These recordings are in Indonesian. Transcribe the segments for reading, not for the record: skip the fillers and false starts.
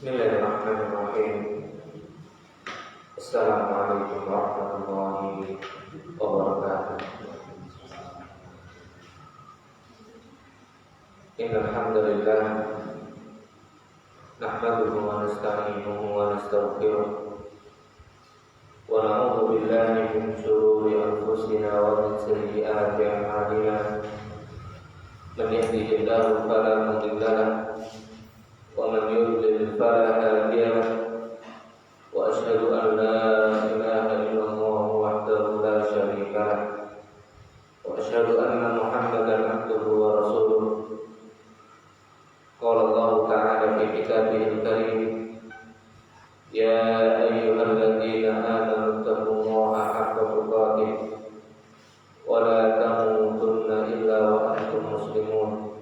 Bismillahirrahmanirrahim. Assalamualaikum warahmatullahi wabarakatuh. Innal hamdalillah nahmaduhu wa nasta'inuhu wa nastaghfiruh wa na'udzu billahi min shururi anfusina wa min sayyiati a'malina. Man yahdihillahu fala mudilla lahu wa man yudlil fala hadiya lahu. Wa asyhadu an la ilaha illallah wahdahu la syarika lahu wa asyhadu anna Muhammadan abduhu wa rasuluh. Qala Allah ta'ala fi kitabihil karim, ya ayyuhalladzina amanu taqullaha haqqa tuqatih wa la tamutunna illa wa antum muslimun.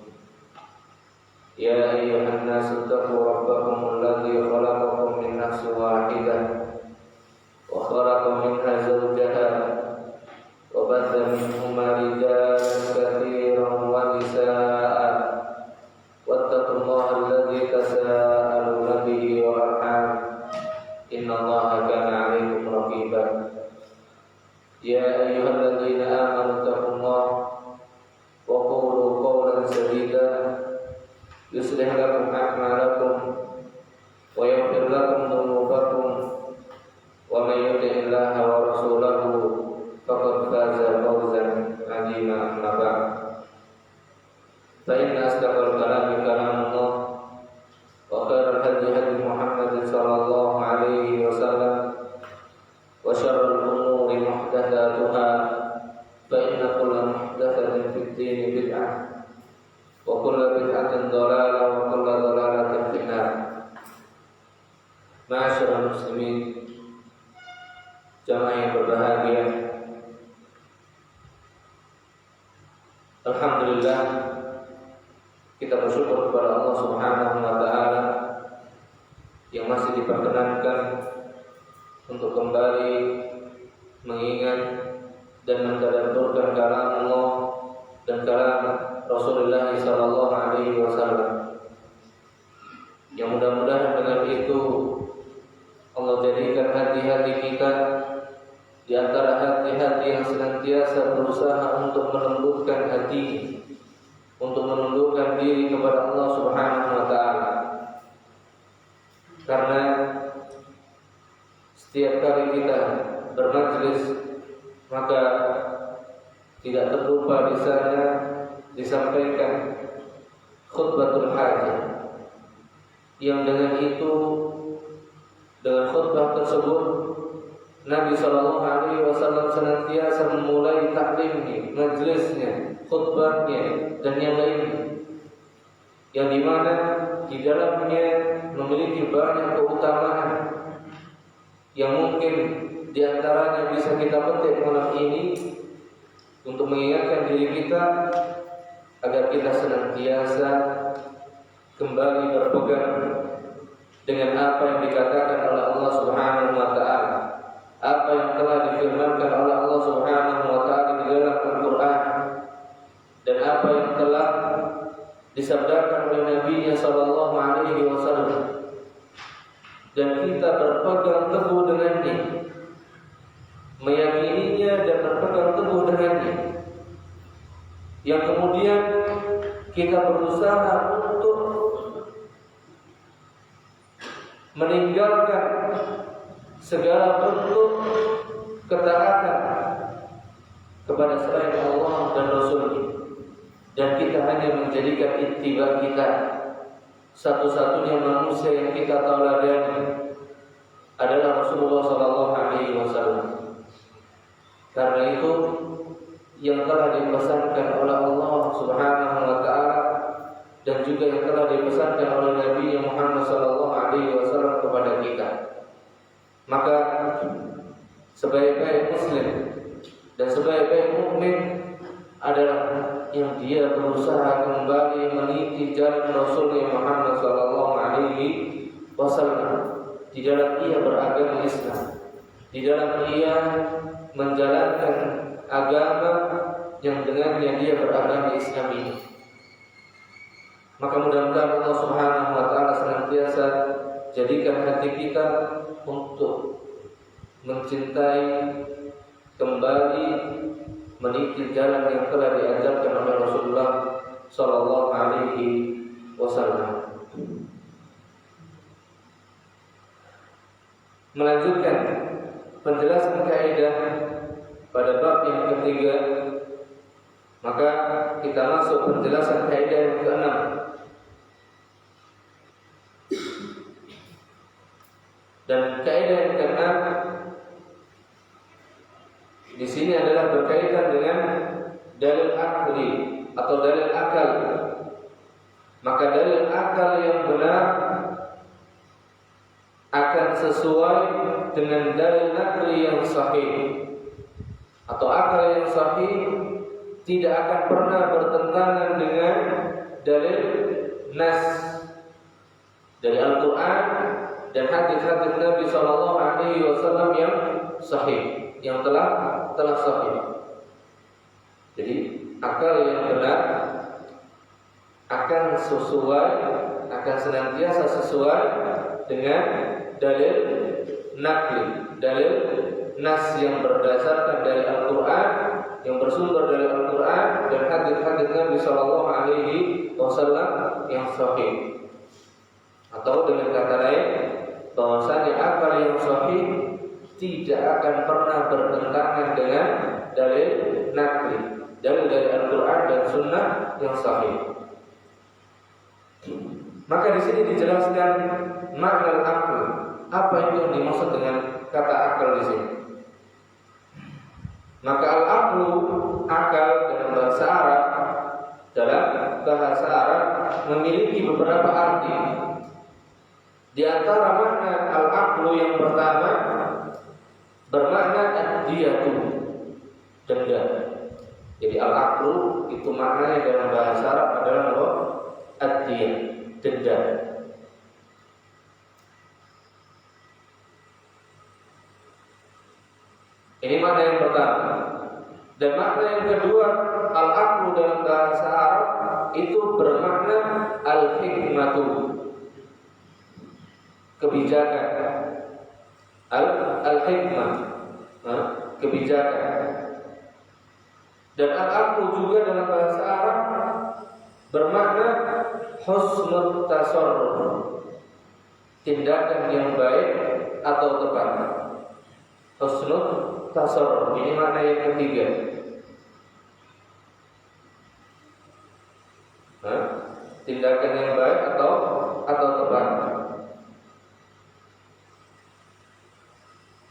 Ya ayyuhan nasu taqu rabbakum alladzi khalaqakum min nafsin wahidah wa khalaqa minha zawjaha wa batha minhuma rijalan katsiran wa nisaa wattaqullaha alladzi tasaaluna bihi wal arham innallaha kana 'alaykum raqiba. Ya ayyuhalladzina amanu taqullaha wa qulu qawlan sadida yuslih lakum a'malakum wa yaghfir lakum dhunubakum wa may yuti'illaha wa rasulahu faqad faza fawzan 'azima. Amma ba'd, fa inna asdaqal kalami kalamullah wa khairal hadi hadi Muhammadin sallallahu alaihi wasallam wa syarrul umuri muhdatsatuha fa inna kulla muhdatsatin fid dini bid'ah wa kullu bid'atin dhalalah wa kullu dhalalatin finnar. Ma'asyiral muslimin, jamaah yang berbahagia, alhamdulillah kita bersyukur kepada Allah Subhanahu wa taala yang masih diperkenankan untuk kembali mengingat dan mentadabburkan kalam Allah dan kalam Rasulullah sallallahu alaihi wasallam. Yang mudah-mudahan dengan itu Allah jadikan hati-hati kita di antara hati-hati yang senantiasa berusaha untuk melembutkan hati, untuk menundukkan diri kepada Allah Subhanahu wa taala. Karena setiap kali kita bermajlis, maka tidak terlupa di sana disampaikan khutbatul hajah, yang dengan itu, dengan khutbah tersebut Nabi sallallahu alaihi wasallam senantiasa memulai taklimnya, majlisnya, khutbahnya dan yang lainnya, yang dimana di dalamnya memiliki banyak keutamaan yang mungkin diantaranya bisa kita petik malam ini untuk mengingatkan diri kita agar kita senantiasa kembali berpegang dengan apa yang dikatakan oleh Allah Subhanahu wa taala, apa yang telah difirmankan oleh Allah Subhanahu wa taala di dalam Al-Qur'an, dan apa yang telah disabdakan oleh Nabi sallallahu alaihi wasallam, dan kita berpegang teguh dengannya, meyakininya dan berpegang teguh dengannya, yang kemudian kita berusaha untuk meninggalkan segala bentuk ketaatan kepada selain Allah dan Rasul-Nya, dan kita hanya menjadikan ittiba kita, satu-satunya manusia yang kita tauladani adalah Rasulullah sallallahu alaihi wasallam. Karena itu yang telah dipesankan oleh Allah Subhanahu wa taala dan juga yang telah dipesankan oleh Nabi Muhammad sallallahu alaihi wasallam kepada kita, maka sebaik-baik muslim dan sebaik-baik mukmin adalah yang dia berusaha kembali meniti jalan Rasulullah Muhammad sallallahu alaihi wasallam di dalam ia beragama Islam, di dalam ia menjalankan agama yang dengannya dia beragama Islam ini. Maka mudah-mudahan Allah Subhanahu wa taala senantiasa jadikan hati kita untuk mencintai kembali meniti jalan yang telah diajarkan oleh Rasulullah Sallallahu Alaihi Wasallam. Melanjutkan penjelasan kaidah pada bab yang ketiga, maka kita masuk penjelasan kaidah yang keenam. Dan kaidah yang keenam di sini adalah berkaitan dengan dalil akli atau dalil akal. Maka dalil akal yang benar akan sesuai dengan dalil akli yang sahih, atau akal yang sahih tidak akan pernah bertentangan dengan dalil nas dari Al-Quran dan hadis-hadis Nabi Sallallahu Alaihi Wasallam yang sahih, yang telah sahih. Jadi akal yang benar akan sesuai, akan senantiasa sesuai dengan dalil nakli, dalil nas yang berdasarkan dari Al-Quran, yang bersumber dari Al-Quran dan hadis-hadis Nabi Sallallahu Alaihi Wasallam yang sahih. Atau dengan kata lain, bahwasanya akal yang sahih tidak akan pernah bertentangan dengan dalil nakli, dalil dari Al-Quran dan Sunnah yang sahih. Maka di sini dijelaskan makna akal. Apa itu yang dimaksud dengan kata akal di sini? Maka al-aqlu, akal dalam bahasa Arab memiliki beberapa arti. Di antara makna al-aqlu yang pertama bermakna ad-diyatu, denda. Jadi al-aqlu itu maknanya dalam bahasa Arab adalah ad-diyah, denda. Ini makna yang pertama. Dan makna yang kedua, al-aqlu dalam bahasa Arab itu bermakna al-hikmatu, kebijakan. Al-hikmah, kebijakan. Dan al-aqlu juga dalam bahasa Arab bermakna husnul tasarruf, tindakan yang baik atau tepat. Husnul tasarruf, ini makna yang ketiga. Tindakan yang baik atau tepat.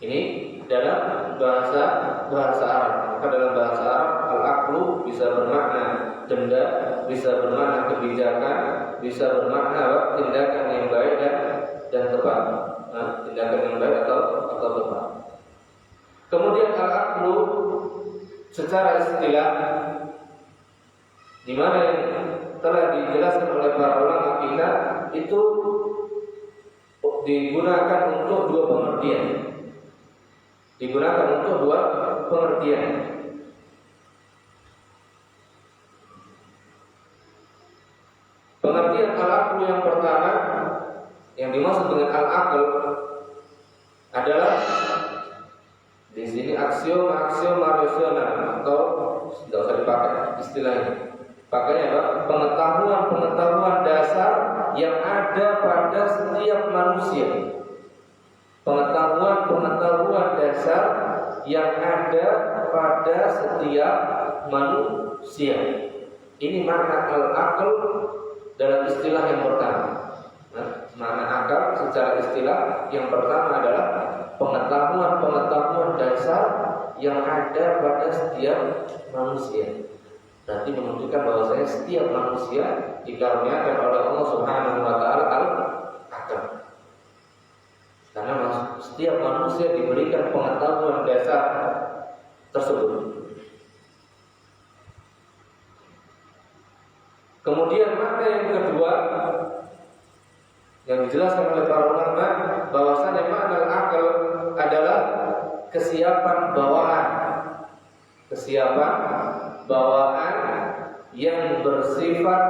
Ini dalam bahasa Arab. Maka dalam bahasa Arab al-aqlu bisa bermakna denda, bisa bermakna kebijakan, bisa bermakna tindakan yang baik dan tepat. Tindakan yang baik atau tepat. Kemudian al-aqlu secara istilah, di mana yang telah dijelaskan oleh para ulama kita, itu digunakan untuk dua pengertian. Pengertian al-aqlu yang pertama, yang dimaksud dengan al-aql adalah di sini aksioma rasional, atau tidak usah dipakai istilahnya. Pakainya apa? Pengetahuan dasar yang ada pada setiap manusia. Pengetahuan dasar yang ada pada setiap manusia. Ini makna al-aql dalam istilah yang pertama. Makna akal secara istilah yang pertama adalah pengetahuan dasar yang ada pada setiap manusia. Berarti menunjukkan bahwasanya setiap manusia dikaruniakan oleh Allah Subhanahu wa taala al-akal. Karena setiap manusia diberikan pengetahuan dasar tersebut. Kemudian makna yang kedua yang dijelaskan oleh para ulama, bahwasanya makna al-akal adalah kesiapan bawaan yang bersifat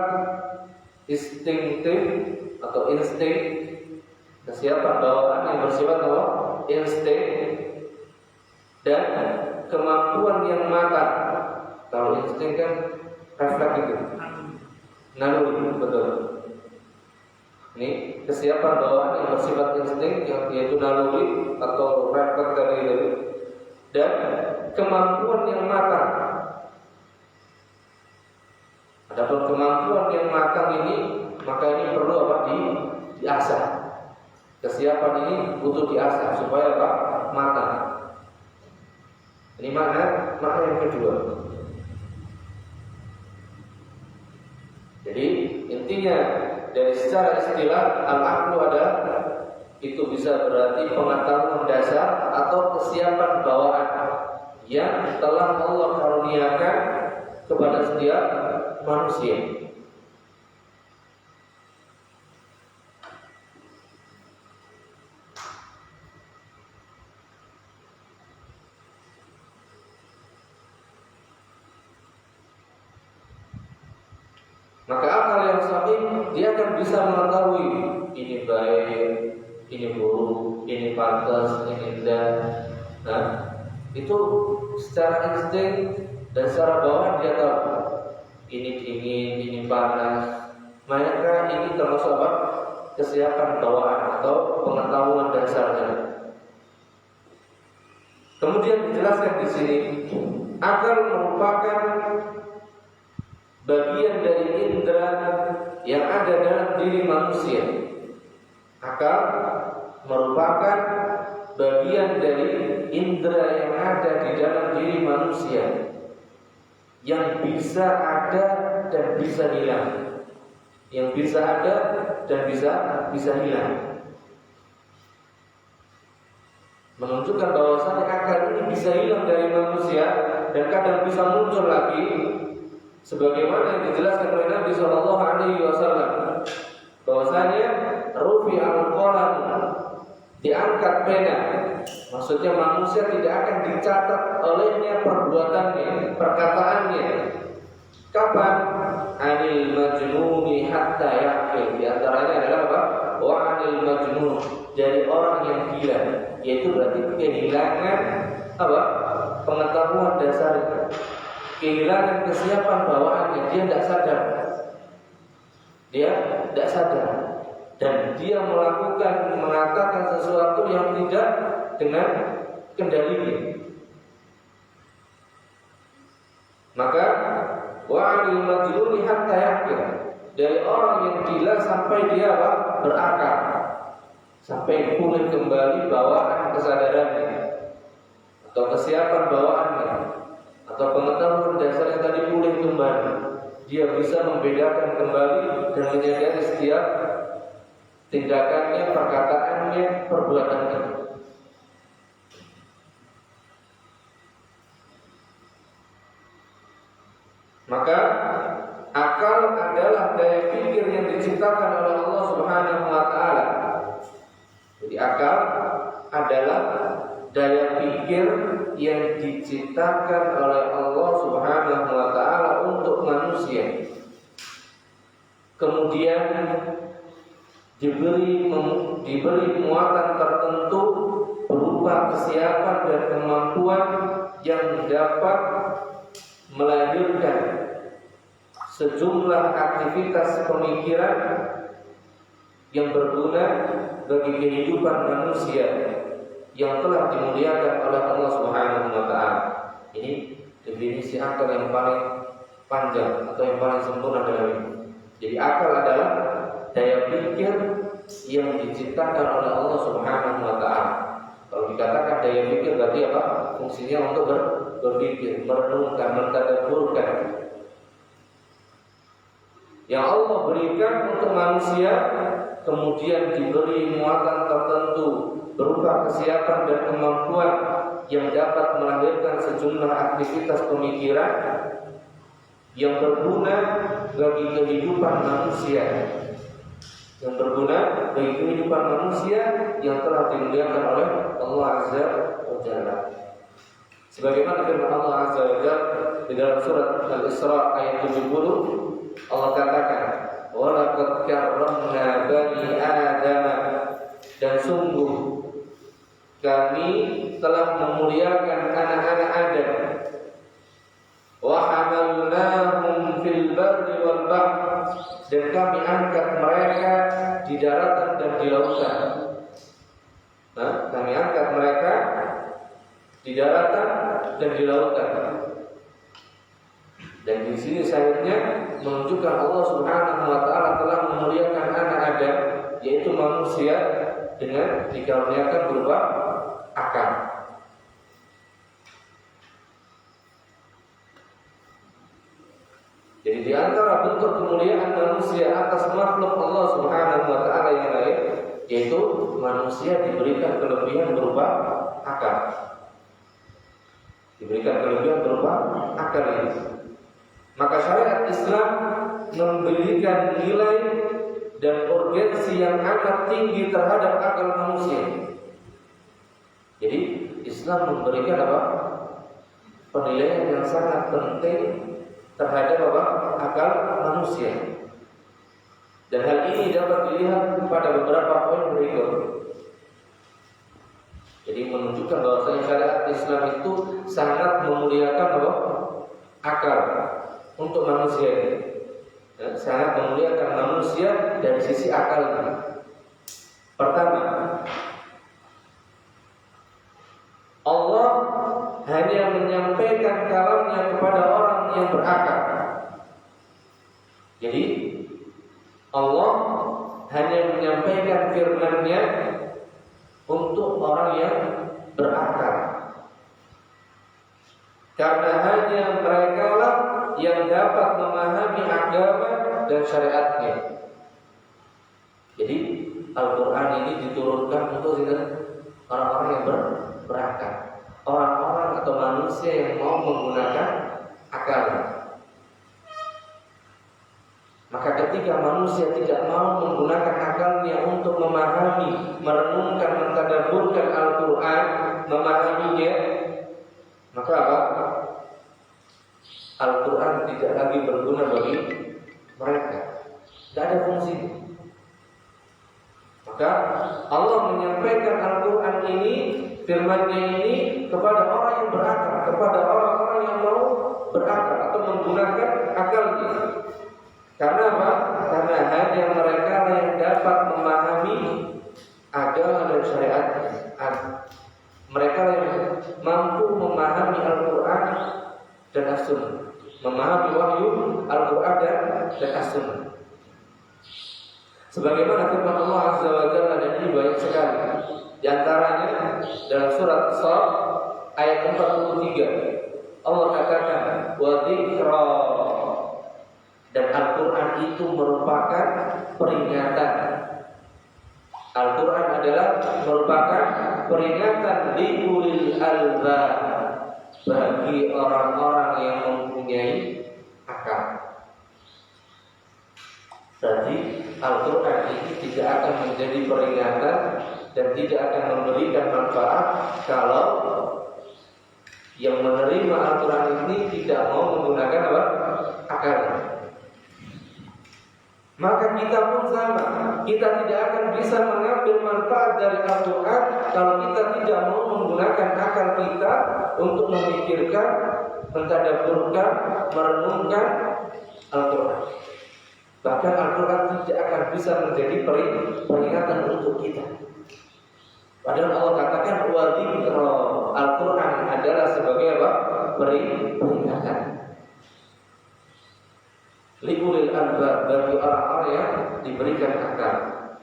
instinktif atau insting Kesiapan bawaan yang bersifat apa? Insting dan kemampuan yang matang. Kalau insting kan refleks itu, naluri, betul. Ini kesiapan bawaan yang bersifat insting, yaitu naluri atau refleks dari itu, dan kemampuan yang matang. Adapun kemampuan yang matang ini, maka ini perlu apa? Diasah. Kesiapan ini butuh diasah supaya apa? Matang. Ini makna yang kedua. Jadi intinya dari secara istilah al-aqlu adalah itu bisa berarti pengetahuan dasar atau kesiapan bawaan yang telah Allah karuniakan kepada setiap manusia. Maka akal yang sahih dia akan bisa mengetahui ini baik, ini buruk, ini pantas, ini tidak. Nah, itu secara insting dan secara bawaan dia tahu ini dingin, ini panas. Maka ini termasuk apa? Kesiapan bawaan atau pengetahuan dasarnya. Kemudian dijelaskan di sini, akal merupakan bagian dari indera yang ada dalam diri manusia. Akal merupakan bagian dari indera yang ada di dalam diri manusia yang bisa ada dan bisa hilang. Yang bisa ada dan bisa hilang. Menunjukkan bahwasanya akal ini bisa hilang dari manusia dan kadang bisa muncul lagi, sebagaimana yang dijelaskan oleh Nabi Shallallahu Alaihi Wasallam, bahwasanya rufi al-qalam, diangkat pena, maksudnya manusia tidak akan dicatat olehnya perbuatannya, perkataannya. Kapan? Anil majnuni hatta yaqil. Di antaranya adalah apa? Wa anil majnun, dari orang yang gila, yaitu berarti kehilangan apa? Pengetahuan dasarnya, kehilangan kesiapan bawaannya, dia tidak sadar. Dia tidak sadar dan dia mengatakan sesuatu yang tidak dengan kendalinya. Maka wa'anil majnuni hatta yaqil, dari orang yang gila sampai dia berakal, sampai pulih kembali bawaan kesadarannya atau kesiapan bawaannya atau pengetahuan dasar yang tadi pulih kembali. Dia bisa membedakan kembali dan menyadari setiap tindakannya, perkataannya, perbuatannya. Maka akal adalah daya pikir yang diciptakan oleh Allah Subhanahu wa taala. Jadi akal adalah daya pikir yang diciptakan oleh Allah Subhanahu wa taala untuk manusia. Kemudian diberi muatan tertentu berupa kesiapan dan kemampuan yang dapat melahirkan sejumlah aktivitas pemikiran yang berguna bagi kehidupan manusia yang telah dimuliakan oleh Allah Subhanahu wa taala. Ini definisi akal yang paling panjang atau yang paling sempurna dalam ini. Jadi akal adalah daya pikir yang diciptakan oleh Allah Subhanahu wa taala. Kalau dikatakan daya pikir berarti apa? Fungsinya untuk berpikir, merenungkan, mentadabburkan. Yang Allah berikan untuk manusia kemudian diberi muatan tertentu berupa kesiapan dan kemampuan yang dapat melahirkan sejumlah aktivitas pemikiran yang berguna bagi kehidupan manusia, yang berguna bagi kehidupan manusia yang telah dimuliakan oleh Allah Azza wa Jalla. Sebagaimana firman Allah Azza wa Jalla di dalam surat Al-Isra ayat 70, Allah katakan, "Wa laqad karramna bani Adam memuliakan anak-anak Adam. Wa hamalnahum fil barri wal bahr, dan kami angkat mereka di daratan dan di lautan. Kami angkat mereka di daratan dan di lautan. Dan di sini sayangnya menunjukkan Allah Subhanahu wa taala telah memuliakan anak Adam, yaitu manusia, dengan dikaruniakan berupa akal. Jadi di antara bentuk kemuliaan manusia atas makhluk Allah Subhanahu wa taala yang lain, yaitu manusia diberikan kelebihan berupa akal. Diberikan kelebihan berupa akal ini. Maka syariat Islam memberikan nilai dan urgensi yang amat tinggi terhadap akal manusia. Jadi Islam memberikan apa? Penilaian yang sangat penting terhadap apa? Akal manusia. Dan hal ini dapat dilihat pada beberapa poin berikut. Jadi menunjukkan bahwasanya syariat Islam itu sangat memuliakan apa? Akal untuk manusia. Sangat memuliakan manusia dari sisi akalnya. Pertama, Allah hanya menyampaikan kalamnya kepada orang yang berakal. Jadi Allah hanya menyampaikan firman-Nya untuk orang yang berakal. Karena hanya mereka lah yang dapat memahami agama dan syariatnya. Jadi Al-Quran ini diturunkan untuk orang-orang yang berakal, orang-orang atau manusia yang mau menggunakan akal. Maka ketika manusia tidak mau menggunakan akalnya untuk memahami, merenungkan, mentadabburkan Al-Quran, memahaminya, maka apa? Al-Quran tidak lagi berguna bagi mereka. Tidak ada fungsinya. Maka Allah menyampaikan Al-Quran ini, firman-Nya ini kepada orang yang berakal, kepada orang-orang yang mau berakal atau menggunakan akalnya. Karena apa? Karena hanya mereka yang dapat memahami agama dan syariat. Mereka yang mampu memahami Al-Quran dan As-Sunnah, memahami wahyu Al-Quran dan As-Sunnah. Sebagaimana firman Allah Azza wa Jalla, dan ini banyak sekali. Di antaranya dalam surat As-Saff ayat 43, Allah katakan wa dzikra, dan Al-Quran itu merupakan peringatan. Al-Quran adalah merupakan peringatan li ulil albab, bagi orang-orang yang mempunyai akal. Jadi Al-Quran ini tidak akan menjadi peringatan dan tidak akan memberikan manfaat kalau yang menerima Al-Quran ini tidak mau menggunakan apa? Akal. Maka kita pun sama, kita tidak akan bisa mengambil manfaat dari Al-Quran kalau kita tidak mau menggunakan akal kita untuk memikirkan, mentadabburkan, merenungkan Al-Quran. Bahkan Al-Quran tidak akan bisa menjadi peringatan untuk kita. Padahal Allah katakan wa dzikra, Al-Quran adalah sebagai apa? Peringatan. Liulil albab, bagi orang-orang yang diberikan akal,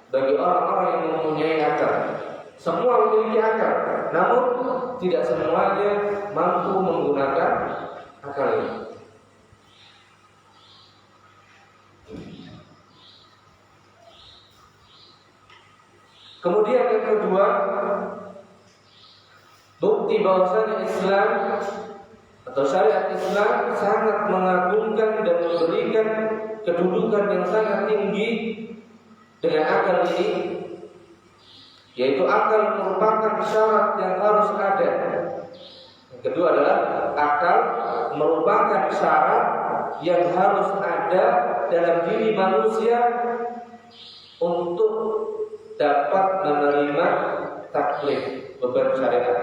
bagi orang-orang yang mempunyai akal. Semua memiliki akal, namun tidak semuanya mampu menggunakan akalnya. Kemudian yang kedua, bukti bahwasanya Islam atau syariat Islam sangat mengagungkan dan memberikan kedudukan yang sangat tinggi dengan akal ini, yaitu akal merupakan syarat yang harus ada. Yang kedua adalah akal merupakan syarat yang harus ada dalam diri manusia untuk dapat menerima taklif, beban syariat.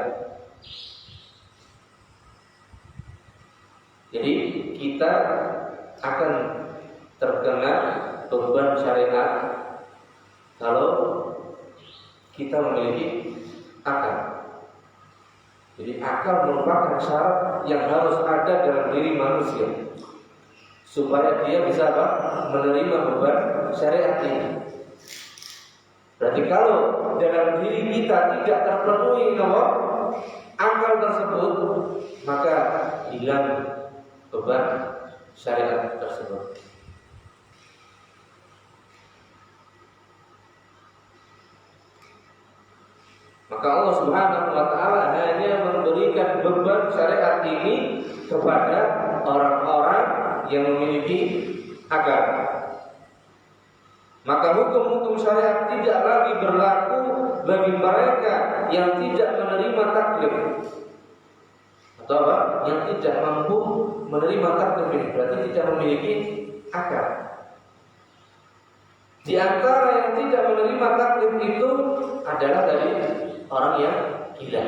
Jadi kita akan terkena beban syariat kalau kita memiliki akal. Jadi akal merupakan syarat yang harus ada dalam diri manusia supaya dia bisa menerima beban syariat ini. Berarti kalau dalam diri kita tidak terpenuhi akal tersebut, maka hilang beban syariat tersebut. Maka Allah Subhanahu wa ta'ala hanya memberikan beban syariat ini kepada orang-orang yang memiliki akal. Maka hukum-hukum syariat tidak lagi berlaku bagi mereka yang tidak menerima taklif atau yang tidak mampu menerima taklif ini, berarti tidak memiliki akal. Di antara yang tidak menerima taklif itu adalah dari orang yang gila,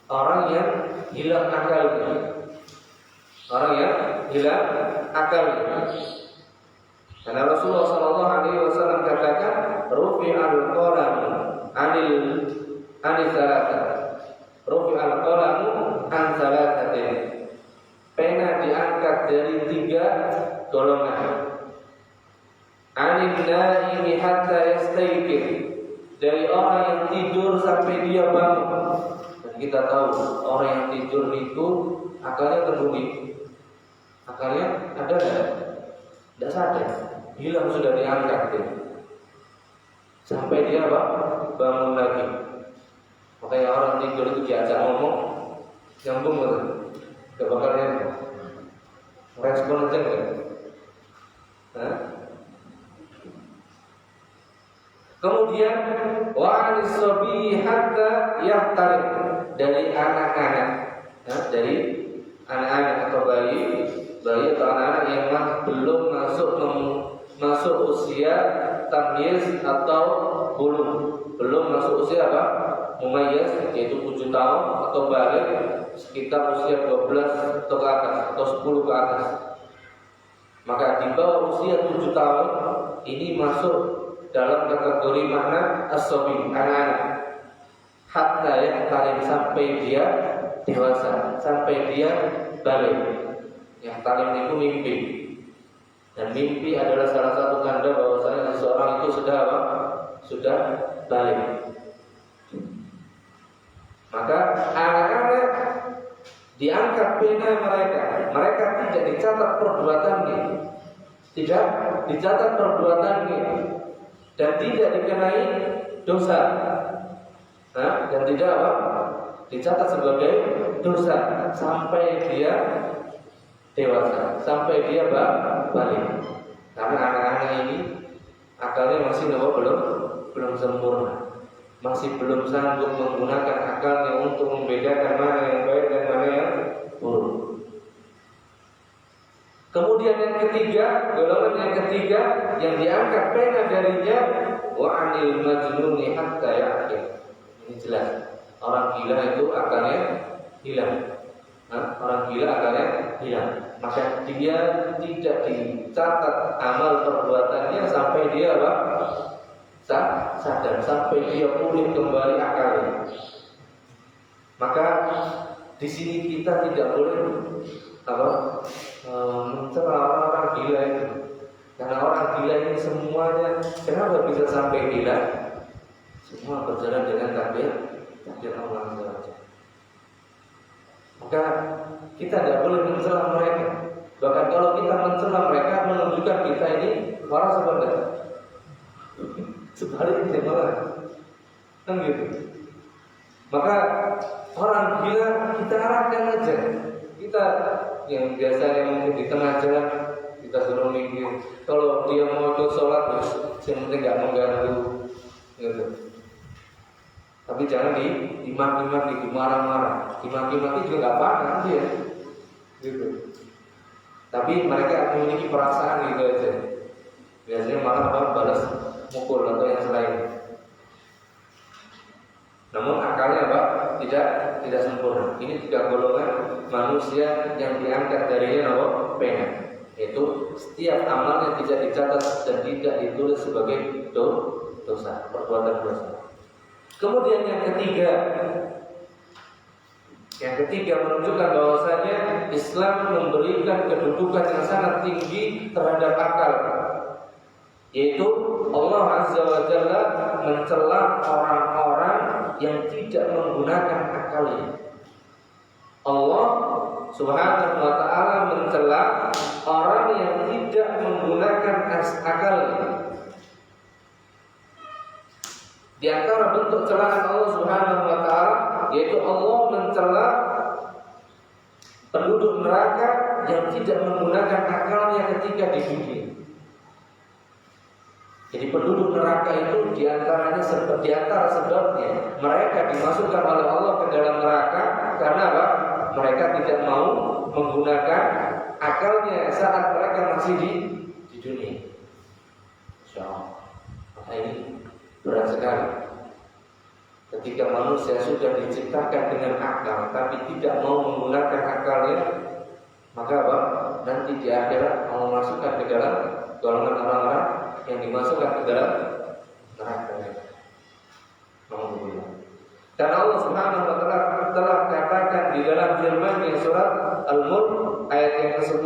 orang yang hilang akalnya, orang yang hilang akalnya. Karena Rasulullah SAW katakan, "Rufi'al qalam anil salata, rufi'al qalam an salatatin." Pena diangkat dari 3 golongan. Anil naimi hatta yastayqin, dari orang yang tidur sampai dia bangun. Dan kita tahu orang yang tidur itu akalnya terbunyi, akalnya ada tidak sadar, hilang sudah diangkat dia. Sampai dia bangun lagi. Makanya orang tidur itu diajak ngomong nyambung betul, gak bakal nyambung. Respon aja enggak? Kemudian wa'anisobi hatta yahtarik, dari anak-anak, dari anak-anak atau bayi atau anak-anak yang belum masuk usia tamyiz atau belum masuk usia mumayyiz, yaitu 7 tahun atau balik sekitar usia 12 atau ke atas atau 10 ke atas. Maka di bawah usia 7 tahun ini masuk dalam kategori makna as-sabi, anak-anak. Hatta yahtalim, sampai dia dewasa, sampai dia balik. Yang talim itu mimpi. Dan mimpi adalah salah satu tanda bahwasanya seseorang itu sudah balik. Maka anak-anak diangkat pena mereka tidak dicatat perbuatannya, tidak dicatat perbuatannya, dan tidak dikenai dosa, dan tidak dicatat sebagai dosa sampai dia dewasa, sampai dia balik. Karena anak-anak ini akalnya masih belum sempurna, masih belum sanggup menggunakan akalnya untuk membedakan mana yang baik dan mana yang buruk. Kemudian yang ketiga, golongan yang ketiga yang diangkat pena darinya, wa anil majnuni hatta yaqil. Ini jelas, orang gila itu akalnya hilang. Orang gila akalnya hilang. Maka dia tidak dicatat amal perbuatannya sampai dia sadar, sampai dia pulih kembali akalnya. Maka di sini kita tidak boleh mencela orang-orang gila itu. Karena orang gila ini semuanya, kenapa bisa sampai gila? Semua berjalan dengan takdir Allah SWT. Maka kita tidak boleh mencela mereka. Bahkan kalau kita mencela mereka, menunjukkan kita ini waras apa enggak? Sebaliknya malah, kan gitu. Maka orang gila kita arahkan aja. Kita yang biasanya mungkin di tengah jalan kita suruh minggir. Kalau dia mau ikut sholat, yang penting nggak mengganggu, gitu. Tapi jangan dimaki-maki, dimarah-marah, dimaki-maki juga nggak apa-apa dia, gitu. Tapi mereka memiliki perasaan gitu aja. Biasanya malah balas mukul atau yang selain. Namun akalnya Tidak sempurna. Ini 3 golongan manusia yang diangkat darinya pena. Yaitu setiap amalnya tidak dicatat dan tidak ditulis sebagai dosa, perbuatan dosa. Kemudian yang ketiga menunjukkan bahwasanya Islam memberikan kedudukan yang sangat tinggi terhadap akal, yaitu Allah Azza wa Jalla mencela orang-orang yang tidak menggunakan akalnya. Allah Subhanahu wa ta'ala mencela orang yang tidak menggunakan akalnya. Di antara bentuk celaan Allah Subhanahu wa ta'ala yaitu Allah mencela penduduk neraka yang tidak menggunakan akalnya ketika di dunia. Jadi penduduk neraka itu di antara sebabnya mereka dimasukkan oleh Allah ke dalam neraka karena apa? Mereka tidak mau menggunakan akalnya saat mereka masih di dunia. Insyaallah. Maka ini berat sekali. Ketika manusia sudah diciptakan dengan akal tapi tidak mau menggunakan akalnya, maka apa? Nanti di akhirat Allah masukkan ke dalam golongan orang-orang yang dimasukkan ke dalam neraka. Alhamdulillah. Dan Allah Subhanahu wa ta'ala telah katakan di dalam firman-Nya surat Al-Mulk ayat yang ke-10,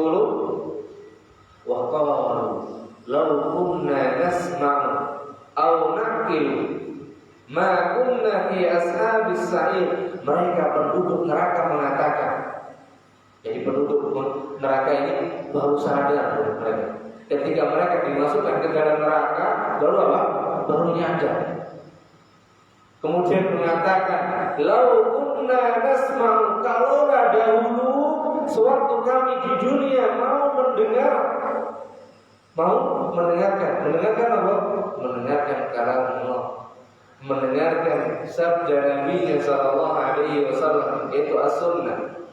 wa qalu law kunna nasma'u aw naqilu ma kunna fi ashabis sa'ir. Mereka penduduk neraka mengatakan, jadi penduduk neraka ini baru sadar mereka. Ketika mereka dimasukkan ke dalam neraka, baru apa? Baru nyadar. Kemudian mengatakan, lau kunna nasma'u, kalaulah dahulu sewaktu kami di dunia mau mendengarkan apa? Mendengarkan kalam Allah, mendengarkan sabda Nabi sallallahu alaihi wasallam, yaitu as-sunnah.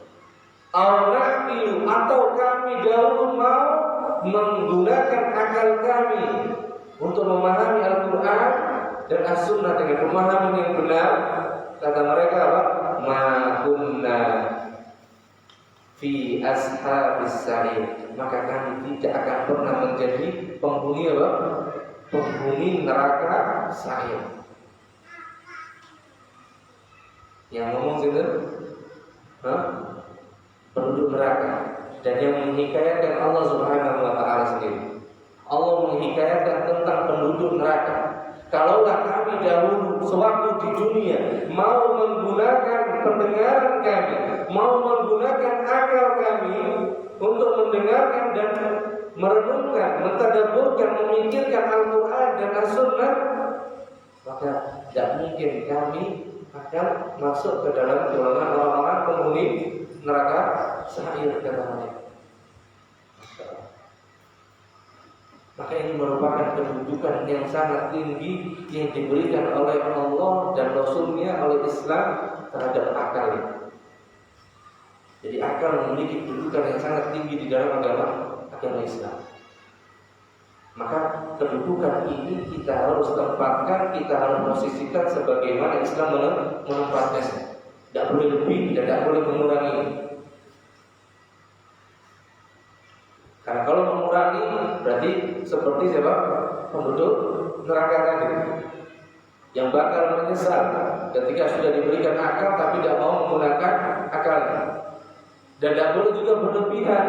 Atau kami dahulu mau menggunakan akal kami untuk memahami Al-Quran dan As-Sunnah dengan pemahaman yang benar. Kata mereka apa? Ma kunna fi ashabis sa'ir, maka kami tidak akan pernah menjadi penghuni apa? Penghuni neraka sa'ir. Yang ngomong gitu, penduduk neraka. Dan yang menghikayatkan Allah Subhanahu wa ta'ala sendiri. Allah menghikayatkan tentang penduduk neraka. Kalaulah kami dahulu sewaktu di dunia mau menggunakan pendengaran kami, mau menggunakan akal kami untuk mendengarkan dan merenungkan, mentadabburkan, memikirkan Al-Quran dan As-Sunnah, maka tidak mungkin kami akan masuk ke dalam golongan orang-orang penghuni neraka sa'ir, kata mereka. Maka ini merupakan kedudukan yang sangat tinggi yang diberikan oleh Allah dan Rasul-Nya, oleh Islam terhadap akal. Jadi akal memiliki kedudukan yang sangat tinggi di dalam agama Islam. Maka kedudukan ini kita harus tempatkan, kita harus posisikan sebagaimana Islam menempatkannya. Tidak boleh lebih dan tidak boleh mengurangi. Karena kalau mengurangi berarti seperti siapa? Penduduk neraka tadi yang bakal menyesal ketika sudah diberikan akal tapi tidak mau menggunakan akalnya. Dan tidak boleh juga berlebihan.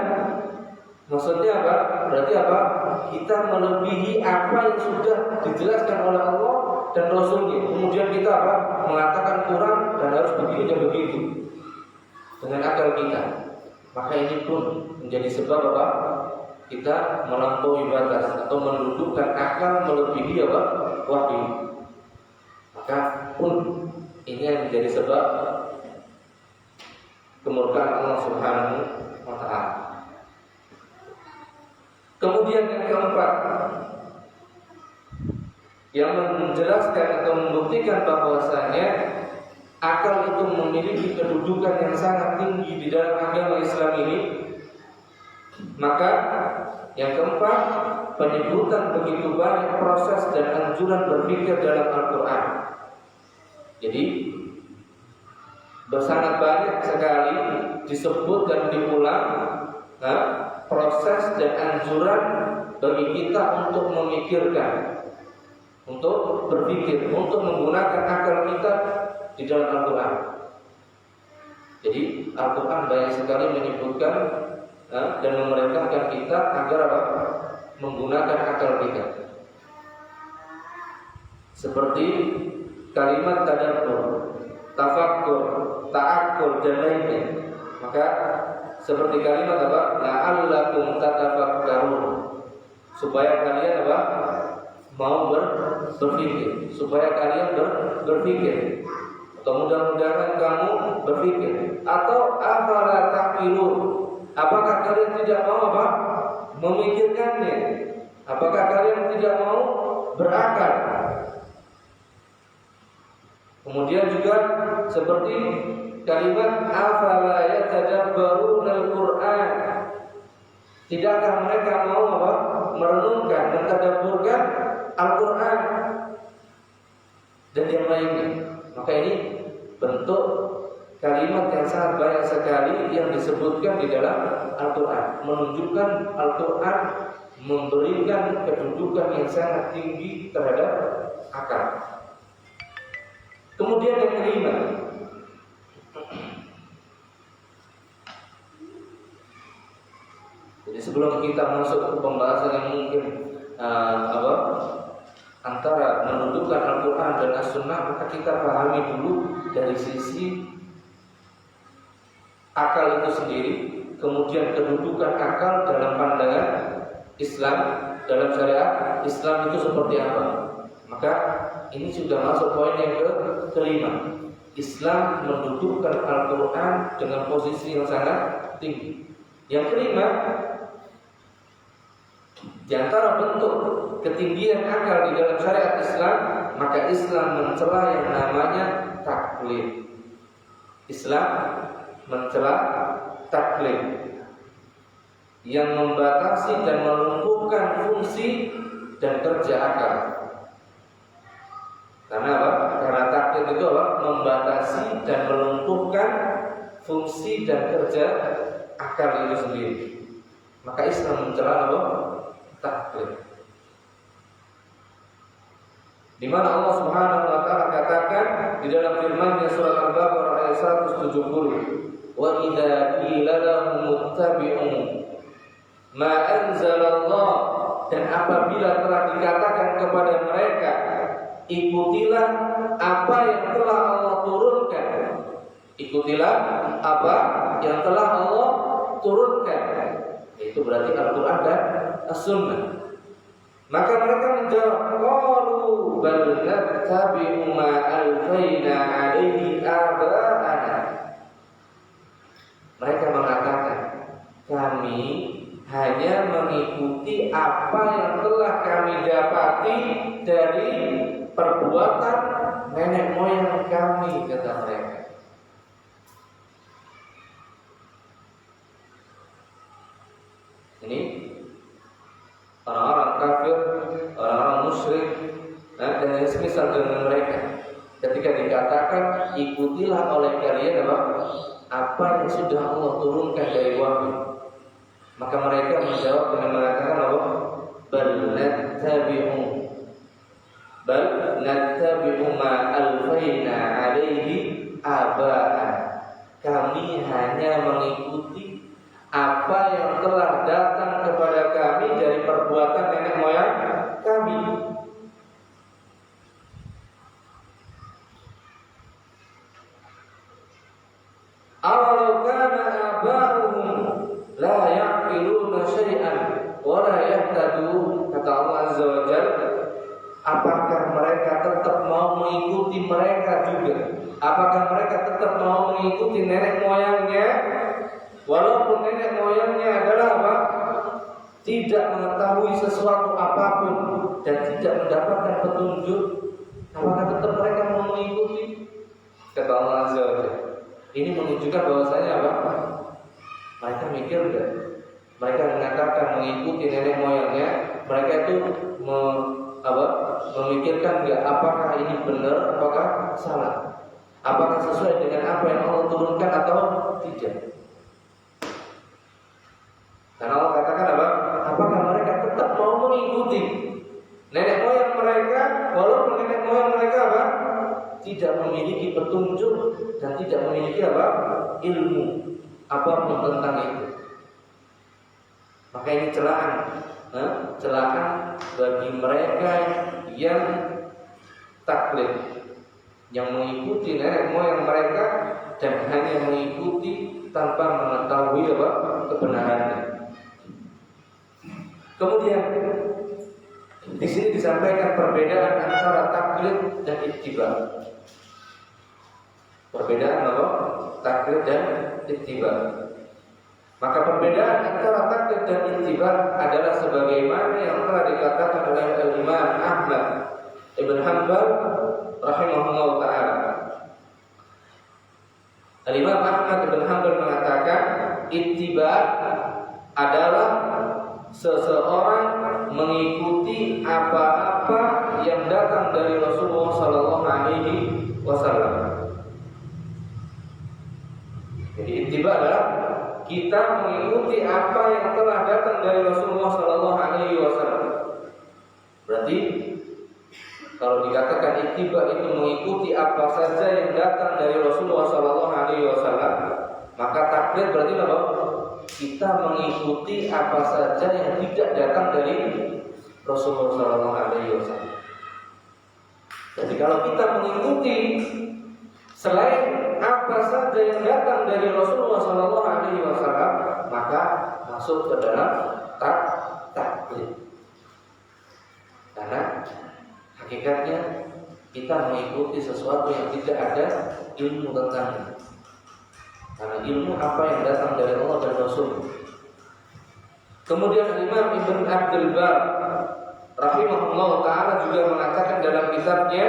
Maksudnya apa? Berarti apa? Kita melebihi apa yang sudah dijelaskan oleh Allah dan Rasulnya. Kemudian kita apa? Mengatakan kurang dan harus begini dan begitu dengan akal kita. Maka ini pun menjadi sebab apa? Kita melampaui batas atau mendudukkan akal melebihi apa? Wahyu. Maka pun ini yang menjadi sebab kemurkaan Allah Subhanahu wa ta'ala. Kemudian yang keempat, yang menjelaskan atau membuktikan bahwasanya akal itu memiliki kedudukan yang sangat tinggi di dalam agama Islam ini. Maka yang keempat, penyebutan begitu banyak proses dan anjuran berpikir dalam Al-Quran. Jadi Sangat banyak sekali disebut dan diulang proses dan anjuran bagi kita untuk memikirkan, untuk berpikir, untuk menggunakan akal kita di dalam Al-Quran. Jadi Al-Quran banyak sekali menyebutkan dan memerintahkan kita agar menggunakan akal kita. Seperti kalimat tadabbur, tafakkur, ta'akkul dan lainnya. Maka seperti kalimat la'allakum tatafakkarun, supaya kalian mau berpikir, supaya kalian berpikir, atau mudah-mudahan kamu berpikir, atau afala taqilun, apakah kalian tidak mau memikirkannya, apakah kalian tidak mau berakal. Kemudian juga seperti kalimat afala yatadabbarunal Qur'an, tidakkah mereka mau merenungkan dan tadabburkan Al-Quran dan yang lainnya. Maka ini bentuk kalimat yang sangat banyak sekali yang disebutkan di dalam Al-Quran, menunjukkan Al-Quran memberikan kedudukan yang sangat tinggi terhadap akal. Kemudian yang kelima, jadi sebelum kita masuk ke pembahasan yang mungkin antara menundukkan Al-Quran dan As-Sunnah, maka kita pahami dulu dari sisi akal itu sendiri, kemudian kedudukan akal dalam pandangan Islam, dalam syariat Islam itu seperti apa. Maka ini sudah masuk poin yang kelima. Islam mendudukkan Al-Quran dengan posisi yang sangat tinggi. Yang kelima, di antara bentuk ketinggian akal di dalam syariat Islam, maka Islam mencela yang namanya taklid. Islam mencela taklid yang membatasi dan melumpuhkan fungsi dan kerja akal. Karena apa? Karena taklid itu membatasi dan melumpuhkan fungsi dan kerja akal itu sendiri. Maka Islam mencela taklid. Di mana Allah Subhanahu wa taala katakan di dalam firman-Nya surat Al-Baqarah ayat 170, "Wa idza qila lahum ittabi'u ma anzalallah," dan apabila telah dikatakan kepada mereka, ikutilah apa yang telah Allah turunkan. Ikutilah apa yang telah Allah turunkan. Itu berarti Al-Quran dan As-Sunnah. Maka mereka menjawab, qalu bal nattabi'u ma alfayna 'alaihi aba'ana. Mereka mengatakan, kami hanya mengikuti apa yang telah kami dapati dari perbuatan nenek moyang kami, kata mereka. Ini orang-orang kafir, orang-orang musyrik, dan yang semisal dengan mereka. Ketika dikatakan ikutilah oleh kalian apa yang sudah Allah turunkan dari wahyu, maka mereka menjawab dengan mengatakan bal nattabi'u ma alfayna 'alaihi aba'ana. Kami hanya mengikuti apa yang telah datang kepada kami dari perbuatan nenek moyang kami. Awalau kana aba'uhum la ya'qiluna syai'an wa la yahtadun, kata Allah Azza wa Jalla. Apakah mereka tetap mau mengikuti mereka juga? Apakah mereka tetap mau mengikuti nenek moyangnya? Walaupun nenek moyangnya adalah tidak mengetahui sesuatu apapun dan tidak mendapatkan petunjuk, apakah tetap mereka mau mengikuti? Kata Allah Azza wa Jalla. Ini menunjukkan bahwasanya mereka mikir enggak? Mereka mengatakan mengikuti nenek moyangnya, mereka itu memikirkan enggak apakah ini benar, apakah salah? Apakah sesuai dengan apa yang Allah turunkan atau tidak? Karena Allah katakan apa? Apakah mereka tetap mau mengikuti nenek moyang mereka, walaupun nenek moyang mereka apa? Tidak memiliki petunjuk dan tidak memiliki apa? Ilmu apapun tentang itu. Maka ini celaan bagi mereka yang taklid, yang mengikuti nenek moyang mereka dan hanya mengikuti tanpa mengetahui apa kebenarannya. Kemudian di sini disampaikan perbedaan antara taklid dan ittiba. Perbedaan apa? Taklid dan ittiba. Maka perbedaan antara taklid dan ittiba adalah sebagaimana yang telah dikatakan oleh Imam Ahmad Ibn Hanbal rahimahullah ta'ala. Imam Ahmad Ibn Hanbal mengatakan ittiba adalah seseorang mengikuti apa-apa yang datang dari Rasulullah sallallahu alaihi wasallam. Jadi ittiba adalah kita mengikuti apa yang telah datang dari Rasulullah sallallahu alaihi wasallam. Berarti kalau dikatakan ittiba itu mengikuti apa saja yang datang dari Rasulullah sallallahu alaihi wasallam, maka taklid berarti apa? Kita mengikuti apa saja yang tidak datang dari Rasulullah sallallahu alaihi wasallam. Jadi kalau kita mengikuti selain apa saja yang datang dari Rasulullah sallallahu alaihi wasallam, maka masuk ke dalam taklid. Karena hakikatnya kita mengikuti sesuatu yang tidak ada ilmu tentangnya. Karena ilmu apa yang datang dari Allah dan Rasul. Kemudian Imam Ibn Abdul Bar rahimahullah ta'ala juga mengatakan dalam kitabnya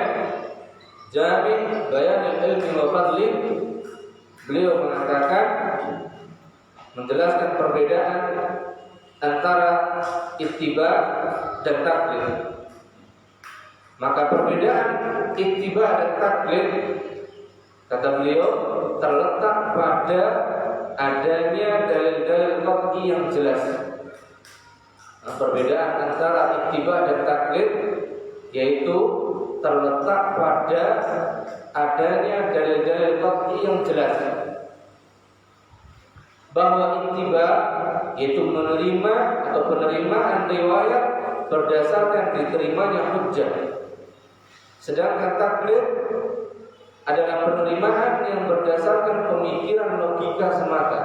Jami' Bayanil Ilmi wa Fadli, beliau mengatakan menjelaskan perbedaan antara ittiba dan taklid. Maka perbedaan ittiba dan taklid, kata beliau, terletak pada adanya dalil-dalil qat'i yang jelas. Nah, perbedaan antara ittiba dan taklid yaitu terletak pada adanya dalil-dalil qat'i yang jelas. Bahwa ittiba yaitu menerima atau penerimaan riwayat berdasarkan diterimanya hujjah. Sedangkan taklid adalah penerimaan yang berdasarkan pemikiran logika semata.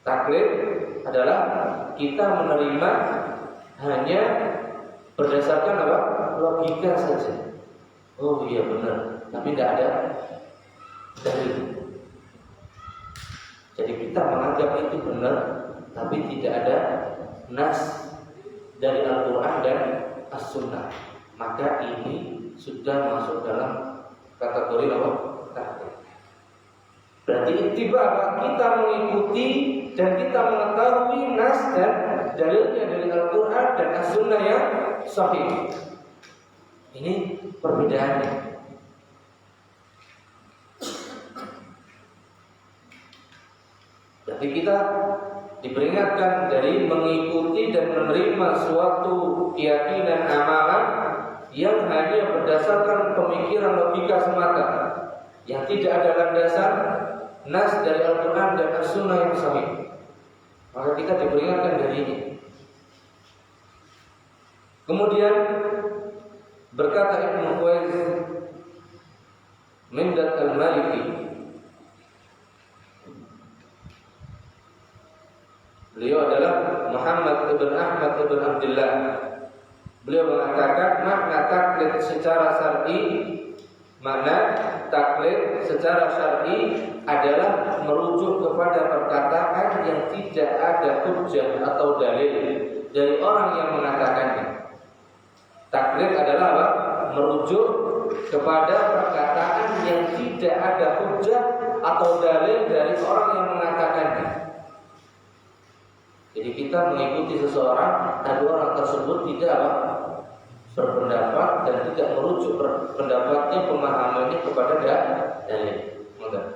Taklid adalah kita menerima hanya berdasarkan apa? Logika saja. Oh iya benar, tapi tidak ada dalil. Jadi kita menganggap itu benar, tapi tidak ada nas dari Al-Quran dan As-Sunnah. Maka ini sudah masuk dalam kategori apa? Taklid. Berarti ittiba kita mengikuti dan kita mengetahui nas dan dalilnya dari Al-Quran dan As-Sunnah yang sahih. Ini perbedaannya. Berarti kita diperingatkan dari mengikuti dan menerima suatu keyakinan amalan yang hanya berdasarkan pemikiran logika semata, yang tidak ada landasan nas dari Al-Quran dan As-Sunnah yang sahih. Maka kita diperingatkan dari ini. Kemudian berkata Ibnu Qais Mindat al-Maliki, beliau adalah Muhammad ibn Ahmad ibn Abdullah. Beliau mengatakan makna taklid secara syar'i adalah merujuk kepada perkataan yang tidak ada hujjah atau dalil dari orang yang mengatakannya. Taklid adalah apa? Merujuk kepada perkataan yang tidak ada hujjah atau dalil dari orang yang mengatakannya. Jadi kita mengikuti seseorang, tapi orang tersebut berpendapat dan tidak merujuk pendapatnya, pemahamannya kepada dalil. Enggak.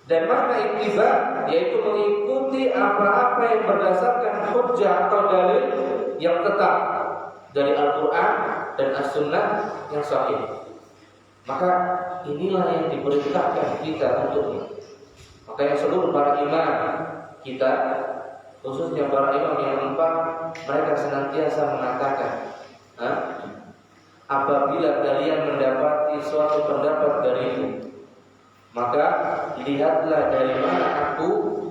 Dan makna ittiba yaitu mengikuti apa-apa yang berdasarkan hujjah atau dalil yang tetap dari Al-Quran dan As-Sunnah yang sahih. Maka inilah yang diperintahkan kita untuknya. Makanya seluruh para imam kita, khususnya para imam yang empat, mereka senantiasa mengatakan, apabila kalian mendapati suatu pendapat dariku, maka lihatlah dari mana aku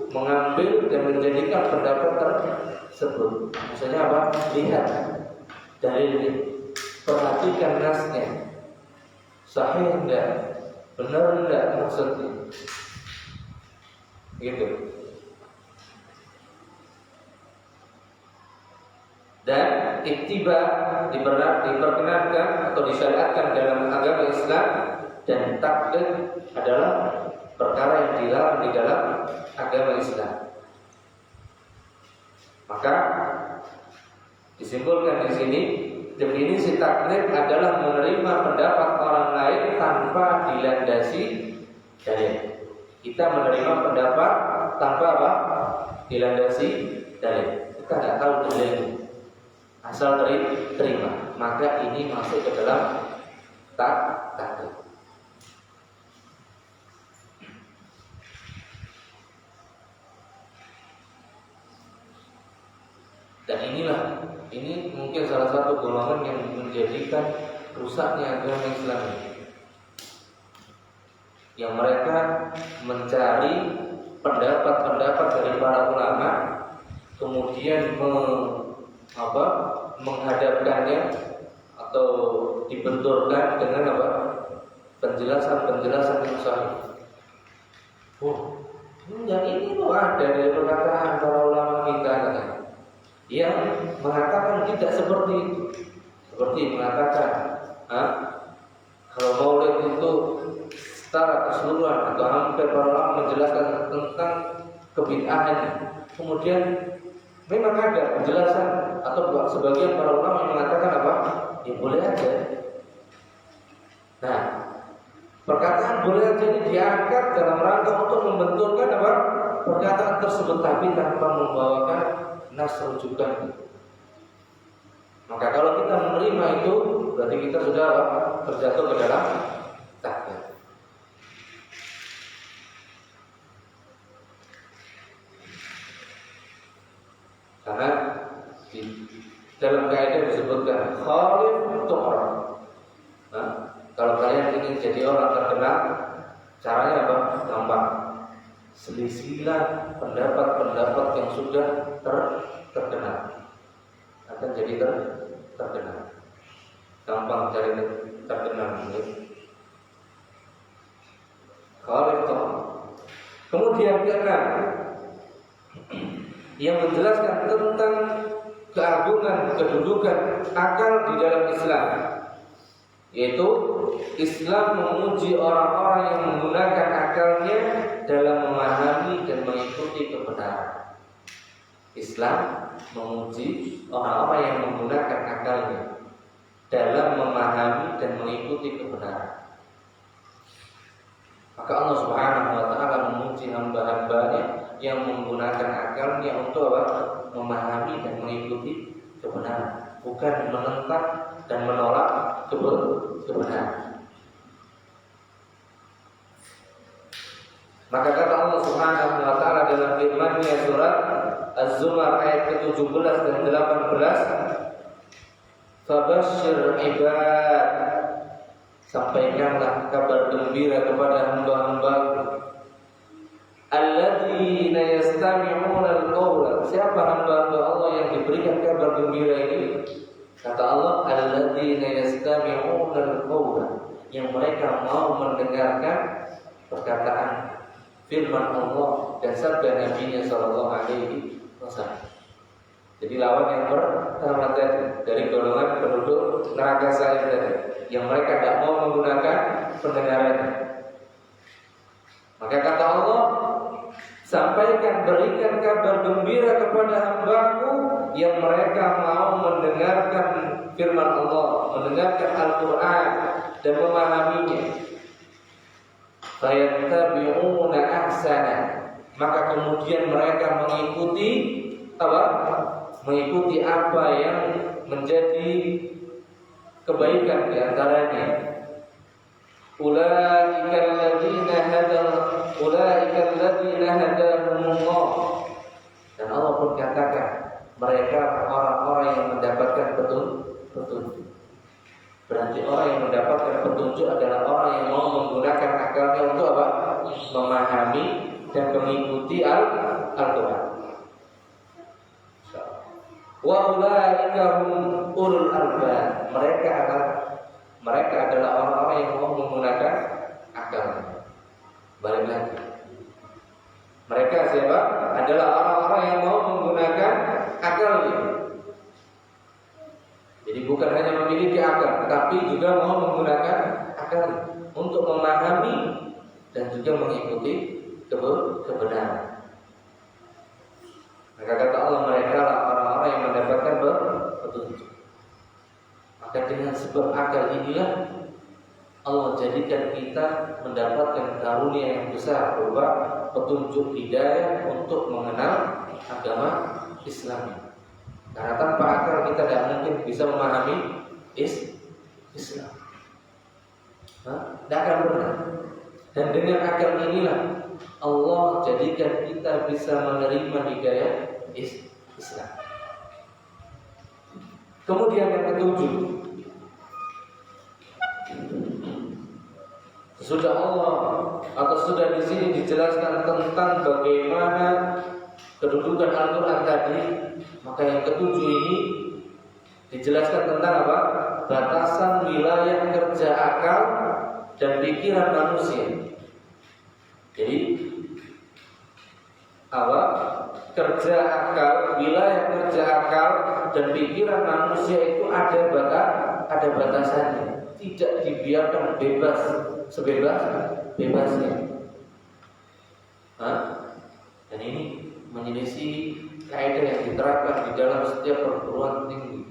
mengambil dan menjadikan pendapat tersebut. Maksudnya apa? Lihat dalilnya, perhatikan nasnya, sahih enggak, benar enggak maksudnya, gitu. Dan ittiba diperkenankan atau disyariatkan dalam agama Islam, dan taklid adalah perkara yang dilarang di dalam agama Islam. Maka disimpulkan di sini, definisi taklid adalah menerima pendapat orang lain tanpa dilandasi dalil. Kita menerima pendapat tanpa apa? Dilandasi dalil. Kita tidak tahu dalilnya, asal terima. Maka ini masuk ke dalam taklid. Dan ini mungkin salah satu golongan yang menjadikan rusaknya agama Islam, yang mereka mencari pendapat-pendapat dari para ulama, kemudian menghadapkannya atau dibenturkan dengan penjelasan-penjelasan yang sahih. Yang ini loh ada dari perkataan para ulama kita, yang mengatakan tidak seperti itu. Seperti mengatakan, kalau maulid itu secara keseluruhan atau hampir para ulama menjelaskan tentang kebid'ahan. Kemudian memang ada penjelasan atau sebagian para ulama yang mengatakan apa? Ya boleh aja. Nah, perkataan boleh aja ini diangkat dalam rangka untuk membenturkan apa? Perkataan tersebut, tapi tanpa membawakan nas rujukan. Maka kalau kita menerima itu, berarti kita sudah terjatuh ke dalam taklid. Karena di dalam kaidah disebutkan khalif tu'raf. Kalau kalian ingin jadi orang terkenal, caranya apa? Gampang. Selisilah pendapat-pendapat yang sudah terkenal, akan jadi terkenal. Gampang cari terkenal. Khalif tu'raf. Kemudian keenam, yang menjelaskan tentang keagungan kedudukan akal di dalam Islam, yaitu Islam memuji orang-orang yang menggunakan akalnya dalam memahami dan mengikuti kebenaran. Islam memuji orang-orang yang menggunakan akalnya dalam memahami dan mengikuti kebenaran. Maka Allah Subhanahu wa ta'ala memuji hamba-hambanya yang menggunakan akalnya untuk apa? Memahami dan mengikuti kebenaran, bukan menentang dan menolak kebenaran. Maka kata Allah Subhanahu wa ta'ala dalam firman-Nya surat Az-Zumar ayat ke-17 dan 18, "Fabashshir ibad", sampaikanlah kabar gembira kepada hamba-hamba-Ku, alladzina yastami'una al-qawla. Siapa hamba-hamba Allah yang diberikan kabar gembira ini? Kata Allah, alladzina yastami'una al-qawla, yang mereka mau mendengarkan perkataan firman Allah dan sabda Nabi-Nya sallallahu alaihi wasallam. Jadi lawan yang pertama dari golongan penduduk neraka saya tadi, yang mereka tidak mau menggunakan pendengarannya. Maka kata Allah, Sampaikan, berikan kabar gembira kepada hamba-Mu yang mereka mau mendengarkan firman Allah, mendengarkan Al-Quran dan memahaminya. Fayattabi'una ahsana, maka kemudian mereka mengikuti apa? Mengikuti apa yang menjadi kebaikan di antaranya. Ulaika alladziina hadahumullah. Dan Allah pun katakan, mereka orang-orang yang mendapatkan petunjuk. Berarti orang yang mendapatkan petunjuk adalah orang yang mau menggunakan akalnya untuk apa? Memahami dan mengikuti Al-Quran. Wa ulaika hum ulul albab. Mereka adalah orang-orang yang mau menggunakan akalnya. Balik lagi. Mereka siapa? Adalah orang-orang yang mau menggunakan akalnya. Jadi bukan hanya memiliki akal, tetapi juga mau menggunakan akal untuk memahami dan juga mengikuti kebenaran. Maka kata Allah, mereka lah orang-orang yang mendapatkan petunjuk. Maka dengan sebab akal inilah Allah jadikan kita mendapatkan karunia yang besar berupa petunjuk hidayah untuk mengenal agama Islam. Karena tanpa akal kita tidak mungkin bisa memahami Islam. Tidak akan pernah. Dan dengan akal inilah Allah jadikan kita bisa menerima hidayah Islam. Kemudian yang ketujuh, sudah Allah atau sudah di sini dijelaskan tentang bagaimana kedudukan Al-Quran tadi, maka yang ketujuh ini dijelaskan tentang apa? Batasan wilayah kerja akal dan pikiran manusia. Jadi apa? Kerja akal, wilayah kerja akal dan pikiran manusia itu ada batasannya. Tidak dibiarkan bebas sebebas-bebasnya. Dan ini menyelisih kaidah yang diterapkan di dalam setiap perguruan tinggi,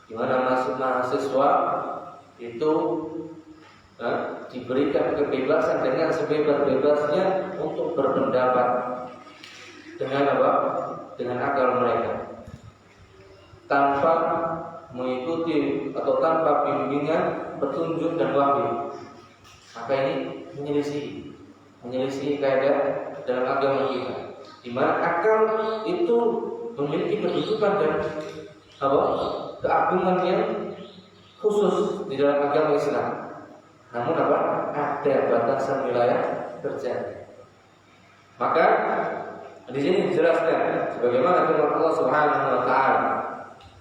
di mana mahasiswa itu diberikan kebebasan dengan sebebas-bebasnya untuk berpendapat dengan apa? Dengan akal mereka, tanpa mengikuti atau tanpa bimbingan petunjuk dan wahyu. Maka ini menyelisih kaidah dalam agama kita, di mana akal itu memiliki kedudukan dan apa? Keagungan yang khusus di dalam agama Islam. Namun apa? Ada batasan wilayah kerja. Maka di sini dijelaskan sebagaimana firman Allah Subhanahu wa taala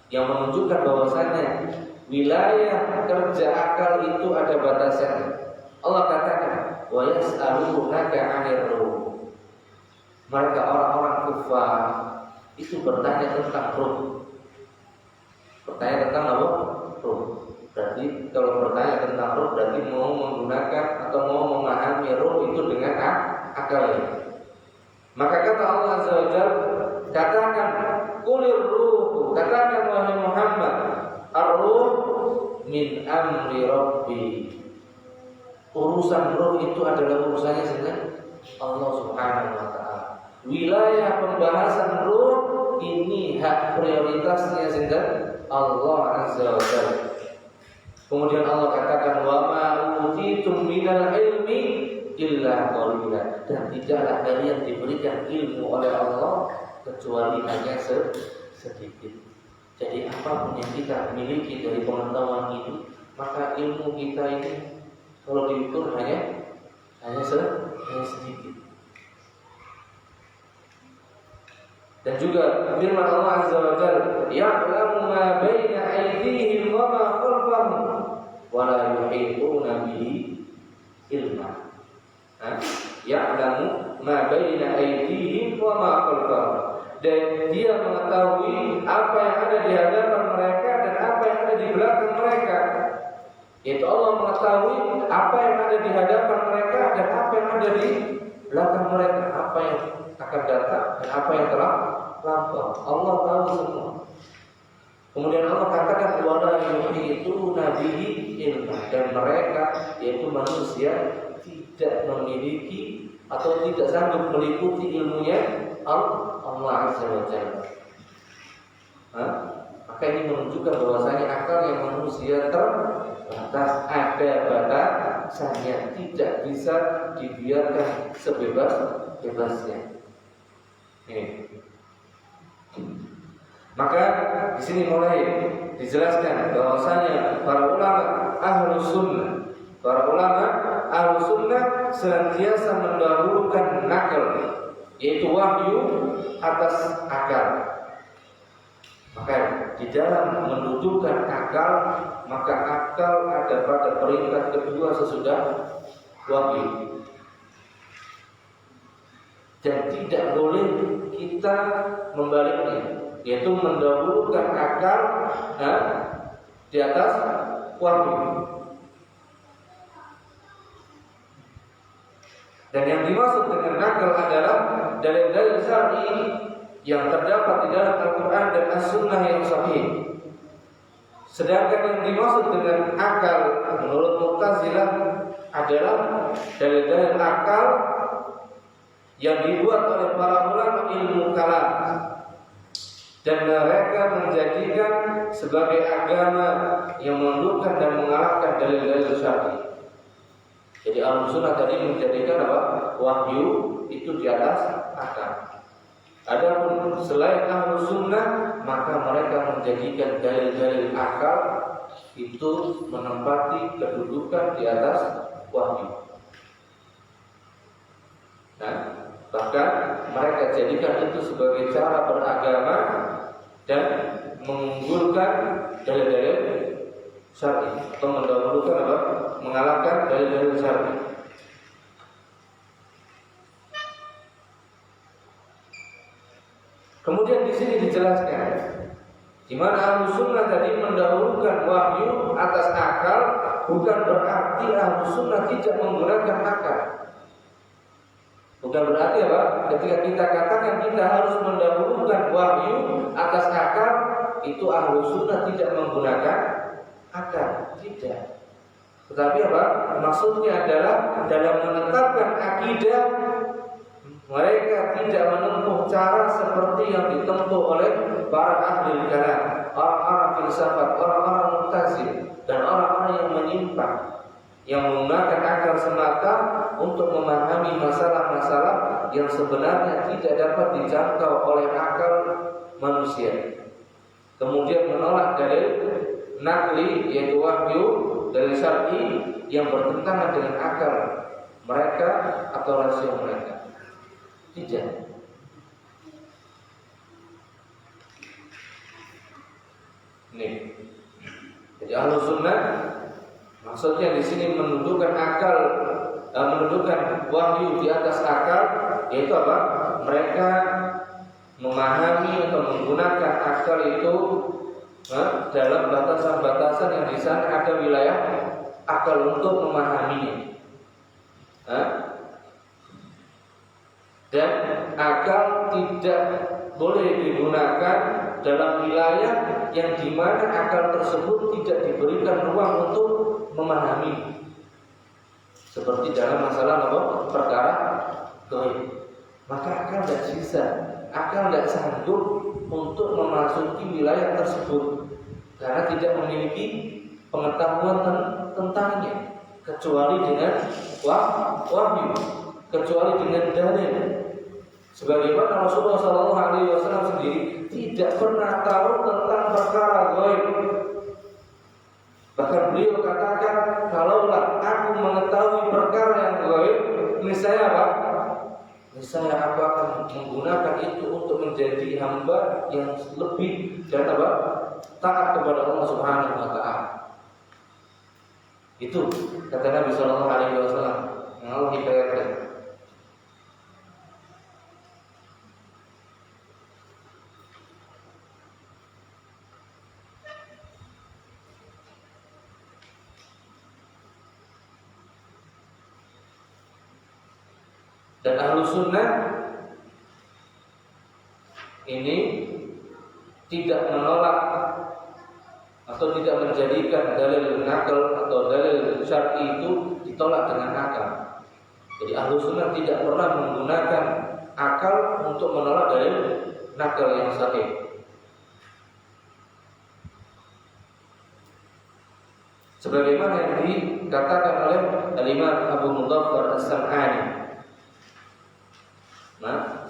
yang menunjukkan bahwasannya wilayah kerja akal itu ada batasannya. Allah katakan, "Wa yas'alunaka 'anir ruh." Mereka orang-orang kufar itu bertanya tentang ruh. Bertanya tentang apa? Ruh. Berarti kalau bertanya tentang ruh berarti mau menggunakan atau mau memahami ruh itu dengan akalnya. Maka kata Allah Azza wa Jalla, katakan, "Qulir ruh," katakan wahai Muhammad, "Ar-ruh min amri Rabbi." Urusan ruh itu adalah urusannya dengan Allah Subhanahu wa taala. Wilayah pembahasan ruh ini hak prioritasnya dengan Allah Azza wa Jalla. Kemudian Allah katakan, "Wa ma utitum minal ilmi illa qalila." Dan tidaklah kalian diberikan ilmu oleh Allah kecuali hanya sedikit. Jadi apapun yang kita miliki dari pengetahuan ini, maka ilmu kita ini kalau diukur hanya sedikit. Dan juga firman Allah Azza wa Jalla, "Ya'lamu ma baina aydihim wa ma khalfahum wa la yuhituna bihi ilma." Ya'lamu ma baina aydihim wa ma khalfahum. Dan dia mengetahui apa yang ada di hadapan mereka dan apa yang ada di belakang mereka. Itu Allah mengetahui apa yang ada di hadapan mereka dan apa yang ada di belakang mereka. Apa apa yang akan datang dan apa yang telah lampau. Allah tahu semua. Kemudian Allah katakan wala yuhitu nabihi ilma, dan mereka yaitu manusia tidak memiliki atau tidak sanggup meliputi ilmunya Allah Azza wa Jalla. Maka ini menunjukkan bahwasanya akal yang manusia terbatas, ada batasannya, tidak bisa dibiarkan sebebas-bebasnya. Maka di sini mulai dijelaskan bahwasanya para ulama ahlus sunnah senantiasa mendahulukan nakal, yaitu wahyu atas akal. Maka di dalam mendudukan akal, maka akal ada pada peringkat kedua sesudah wahyu. Dan tidak boleh kita membaliknya, yaitu mendahulukan akal di atas wahyu. Dan yang dimaksud dengan akal adalah dalil-dalil syar'i yang terdapat di dalam Al-Quran dan As-Sunnah yang sahih. Sedangkan yang dimaksud dengan akal menurut Mu'tazilah adalah dalil-dalil akal yang dibuat oleh para ulama ilmu kalam, dan mereka menjadikan sebagai agama yang menundukkan dan mengalahkan dalil-dalil syar'i. Jadi Al-Sunnah tadi menjadikan apa? Wahyu itu di atas akal. Adapun selain Al-Sunnah, maka mereka menjadikan dalil-dalil akal itu menempati kedudukan di atas wahyu. Bahkan mereka jadikan itu sebagai cara beragama dan mengunggulkan dalil-dalil syar'i atau mendahulukan apa? Mengalahkan dalil-dalil syar'i. Kemudian di sini dijelaskan di mana Ahlussunnah tadi mendahulukan wahyu atas akal, bukan berarti Ahlussunnah tidak menggunakan akal. Bukan berarti apa? Ketika kita katakan kita harus mendahulukan wahyu atas akal, itu Ahlussunnah tidak menggunakan akal, tidak. Tetapi apa? Maksudnya adalah dalam menetapkan akidah, mereka tidak menempuh cara seperti yang ditempuh oleh para ahli kalam, orang-orang filsafat, orang-orang Mu'tazil, dan orang-orang yang menyimpang, yang menggunakan akal semata untuk memahami masalah-masalah yang sebenarnya tidak dapat dijangkau oleh akal manusia. Kemudian menolak dalil nakli, yaitu wahyu, dalil syar'i yang bertentangan dengan akal mereka atau rasio mereka. Tidak. Nih. Jadi Ahlussunnah maksudnya di sini menundukkan akal, menundukkan wahyu di atas akal, yaitu apa? Mereka memahami atau menggunakan akal itu dalam batasan-batasan yang di sana ada wilayah akal untuk memahaminya. Dan akal tidak boleh digunakan dalam wilayah yang dimana akal tersebut tidak diberikan ruang untuk memahami. Seperti dalam masalah apa? Perkara gaib. Maka akal tidak bisa, akal tidak sanggup untuk memasuki wilayah tersebut karena tidak memiliki pengetahuan tentangnya, kecuali dengan wahyu, kecuali dengan dalil. Sebagaimana Rasulullah SAW sendiri tidak pernah tahu tentang perkara gaib. Bahkan beliau katakan, kalaulah aku mengetahui perkara yang gaib, niscaya apa? Niscaya aku akan menggunakan itu untuk menjadi hamba yang lebih dan apa? Taat kepada Allah Subhanahu wa taala. Itu kata Nabi sallallahu alaihi wasallam yang Allah hidayahkan. Dan Ahlussunnah ini tidak menolak atau tidak menjadikan dalil nakal atau dalil syar'i itu ditolak dengan akal. Jadi Ahlus Sunnah tidak pernah menggunakan akal untuk menolak dalil nakal yang sahih. Sebagaimana yang dikatakan oleh Al-Imam Abu Mudhaffar As-Sam'ani,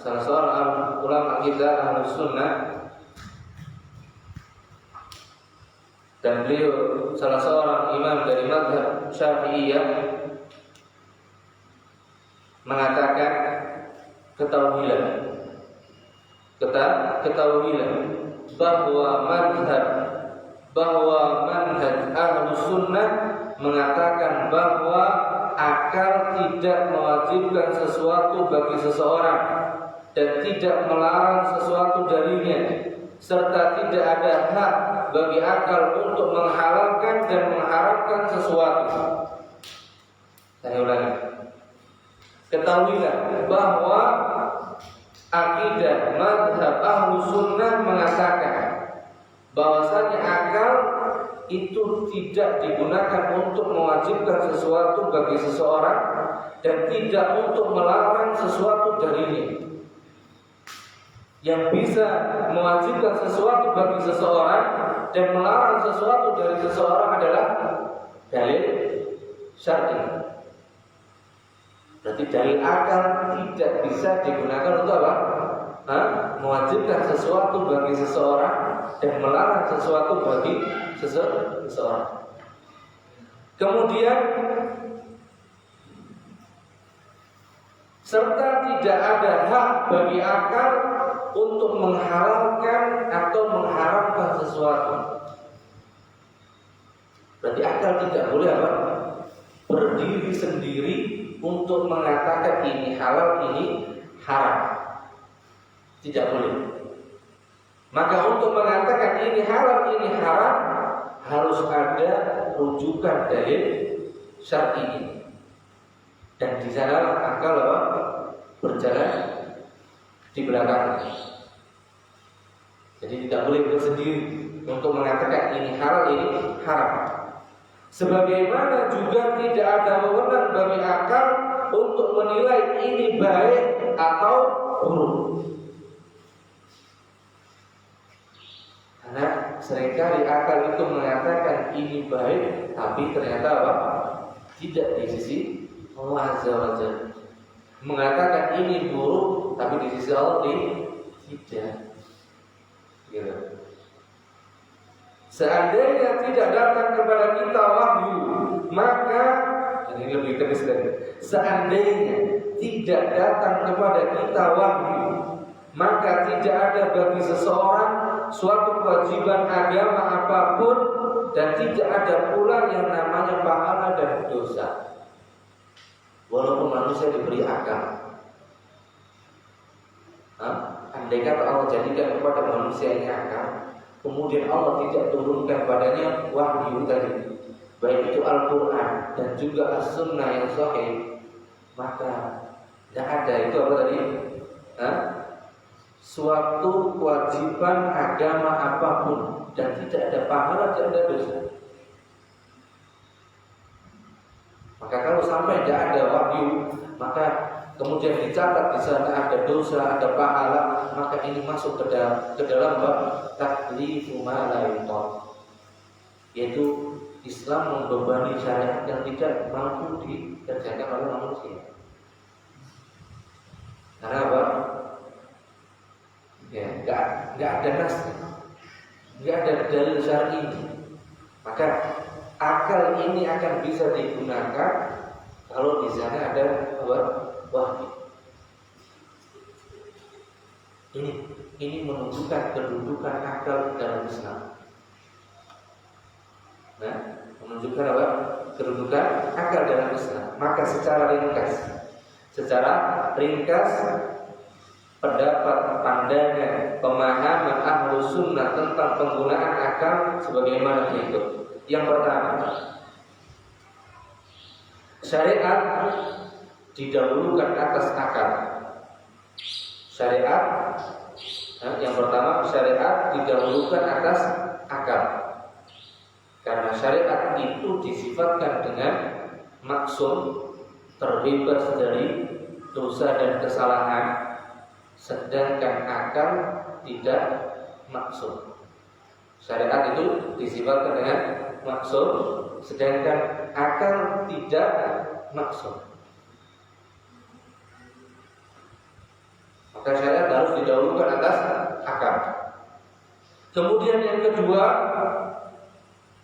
salah seorang ulama kita Ahlus Sunnah, dan beliau salah seorang imam dari mazhab Syafi'iyah, mengatakan ketahuilah bahwa manhaj Ahlus Sunnah mengatakan bahwa akal tidak mewajibkan sesuatu bagi seseorang dan tidak melarang sesuatu darinya, serta tidak ada hak bagi akal untuk menghalalkan dan mengharamkan sesuatu. Saya ulangi. Ketahuilah bahwa akidah mazhab Ahlus Sunnah mengatakan bahwasanya akal itu tidak digunakan untuk mewajibkan sesuatu bagi seseorang dan tidak untuk melarang sesuatu darinya. Yang bisa mewajibkan sesuatu bagi seseorang dan melarang sesuatu dari seseorang adalah dalil syar'i. Berarti dalil akal tidak bisa digunakan untuk apa? Mewajibkan sesuatu bagi seseorang dan melarang sesuatu bagi seseorang. Kemudian serta tidak ada hak bagi akal untuk menghalalkan atau mengharamkan sesuatu. Berarti akal tidak boleh apa? Berdiri sendiri untuk mengatakan ini halal, ini haram. Tidak boleh. Maka untuk mengatakan ini halal, ini haram, harus ada rujukan dalil syar'i ini. Dan di sana akal apa? Berjalan di belakangnya. Jadi tidak boleh bersendiri untuk mengatakan ini halal, ini haram. Sebagaimana juga tidak ada wewenang bagi akal untuk menilai ini baik atau buruk. Karena seringkali akal itu mengatakan ini baik, tapi ternyata apa? Tidak di sisi Allah Azza wa Jalla. Mengatakan ini buruk, tapi di sisi Allah tidak. Gitu. Seandainya tidak datang kepada kita wahyu, maka ini lebih tegas lagi. Seandainya tidak datang kepada kita wahyu, maka tidak ada bagi seseorang suatu kewajiban agama apapun, dan tidak ada pula yang namanya pahala dan dosa. Walaupun manusia diberi akal, andai kata Allah jadikan kepada manusia ini akal, kemudian Allah tidak turunkan padanya wahyu tadi, baik itu Al-Quran dan juga As-Sunnah yang sahih, maka tidak ada itu apa tadi? Suatu kewajiban agama apapun, dan tidak ada pahala, tidak ada dosa. Maka kalau sampai tidak ada wahyu, maka kemudian dicatat di sana ada dosa, ada pahala, maka ini masuk ke dalam bab taklifu ma la yutaq, yaitu Islam membebani syariat yang tidak mampu dikerjakan oleh manusia. Karena apa? Ya, nggak ada nas, nggak ada dalil syar'i. Maka akal ini akan bisa digunakan kalau di sana ada wahyu. Ini menunjukkan kedudukan akal dalam Islam. Nah, menunjukkan apa? Kedudukan akal dalam Islam. Maka secara ringkas pendapat, pandangan, pemahaman Ahlus Sunnah tentang penggunaan akal sebagaimana berikut. Yang pertama, syariat didahulukan atas akal. Syariat yang didahulukan atas akal. Karena syariat itu disifatkan dengan maksum, terbebas dari dosa dan kesalahan, sedangkan akal tidak maksum. Syariat itu disifatkan dengan maksum, sedangkan akal tidak maksum. Maka syariat harus didahulukan atas akal. Kemudian yang kedua,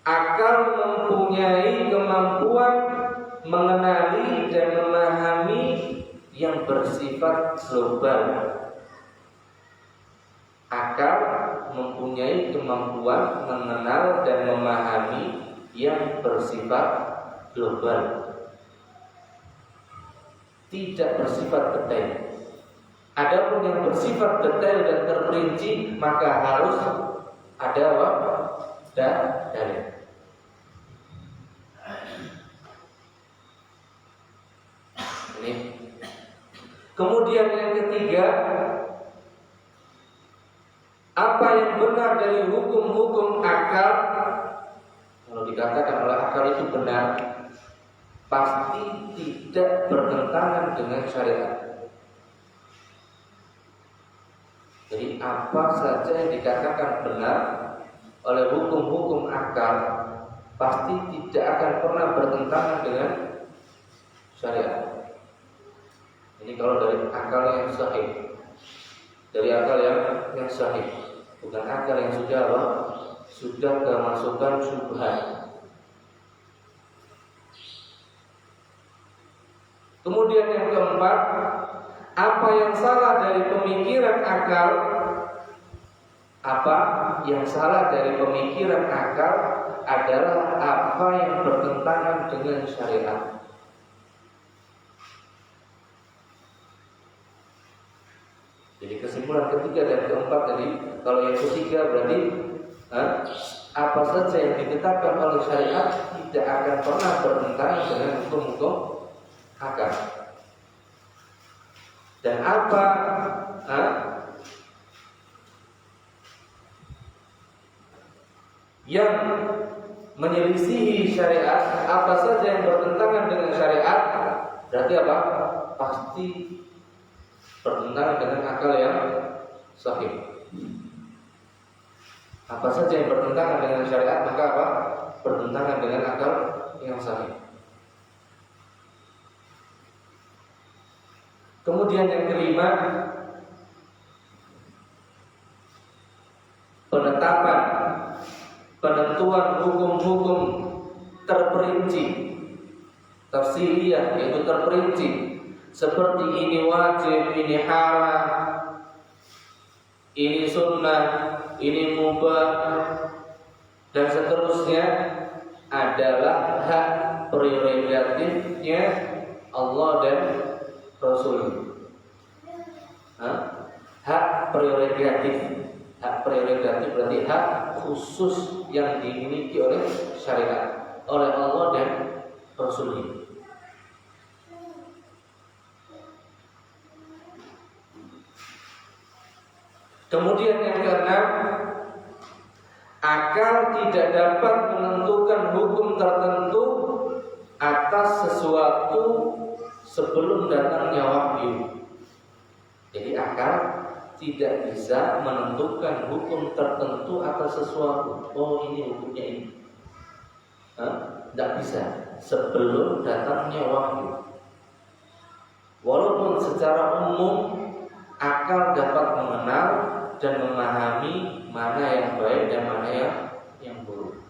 akal mempunyai kemampuan mengenali dan memahami yang bersifat global. Akal mempunyai kemampuan mengenal dan memahami yang bersifat global, tidak bersifat detail. Adapun yang bersifat detail dan terperinci, maka harus ada apa? Dalil. Ini. Kemudian yang ketiga, apa yang benar dari hukum-hukum akal, kalau dikatakan oleh akal itu benar, pasti tidak bertentangan dengan syariat. Jadi apa saja yang dikatakan benar oleh hukum-hukum akal pasti tidak akan pernah bertentangan dengan syariat. Ini kalau dari akal yang sahih, dari akal yang sahih, bukan akal yang sudah kemasukan syubhat. Kemudian yang keempat, apa yang salah dari pemikiran akal? Apa yang salah dari pemikiran akal adalah apa yang bertentangan dengan syariat. Jadi kesimpulan ketiga dan keempat tadi, kalau yang ketiga berarti apa saja yang ditetapkan oleh syariat tidak akan pernah bertentangan dengan hukum-hukum akal. Dan apa yang menyelisihi syariat, apa saja yang bertentangan dengan syariat, berarti apa? Pasti bertentangan dengan akal yang sahih. Apa saja yang bertentangan dengan syariat, maka apa? Bertentangan dengan akal yang sahih. Kemudian yang kelima, penetapan, penentuan hukum-hukum terperinci, tafsiriyah, yaitu terperinci, seperti ini wajib, ini haram, ini sunnah, ini mubah, dan seterusnya adalah hak prerogatifnya Allah dan Rasul. Hak prerogatif. Hak prerogatif berarti hak khusus yang dimiliki oleh syariat, oleh Allah dan Rasul. Kemudian yang keenam, akal tidak dapat menentukan hukum tertentu atas sesuatu sebelum datangnya wahyu. Jadi akal tidak bisa menentukan hukum tertentu atas sesuatu. Oh, ini hukumnya ini. Tidak bisa sebelum datangnya wahyu. Walaupun secara umum akal dapat mengenal dan memahami mana yang baik dan mana yang buruk.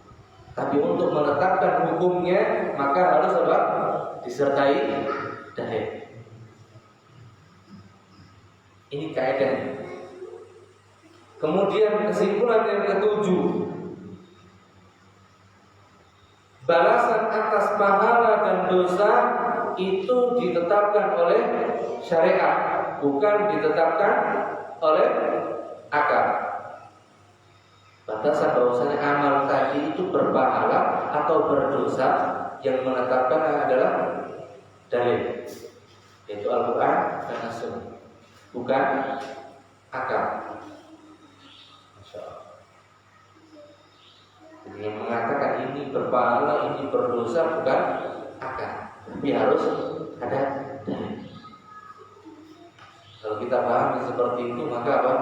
Tapi untuk menetapkan hukumnya maka harus apa? Disertai dalil. Ini kaidahnya. Kemudian kesimpulan yang ketujuh, balasan atas pahala dan dosa itu ditetapkan oleh syariat, bukan ditetapkan oleh akal. Batasan bahwasanya amal tadi itu berpahala atau berdosa, yang menetapkan adalah dalil, yaitu Al-Quran dan As-Sunnah, bukan akal. Yang mengatakan ini berpahala, ini berdosa bukan akal, tapi harus ada dalil. Kalau kita pahami seperti itu, maka apa?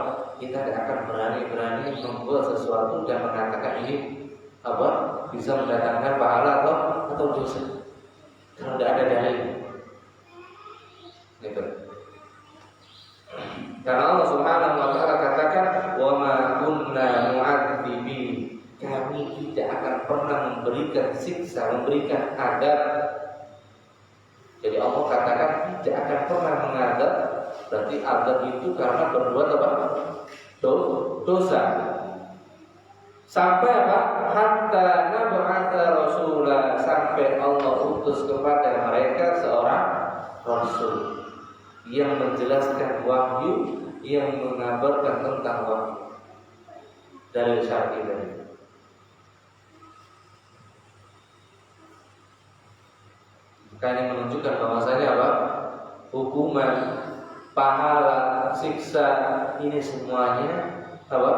Kita tidak akan berani-berani membuat sesuatu dan mengatakan ini apa? Bisa mendatangkan pahala atau dosa. Kalau tidak ada dalil. Gitu. Karena Allah Subhanahu wa taala katakan, "Wa ma kunna mu'adzibin." Kami tidak akan pernah memberikan siksa, memberikan adab. Jadi Allah katakan tidak akan pernah mengadab. Berarti adab itu karena berbuat apa? Dosa. Sampai apa? Hatta nab'atha rasulah, sampai Allah utus kepada mereka seorang rasul yang menjelaskan wahyu, yang mengabarkan tentang wahyu dari syar'i tadi. Maka ini menunjukkan bahwasanya apa? Hukuman, pahala, siksa ini semuanya apa?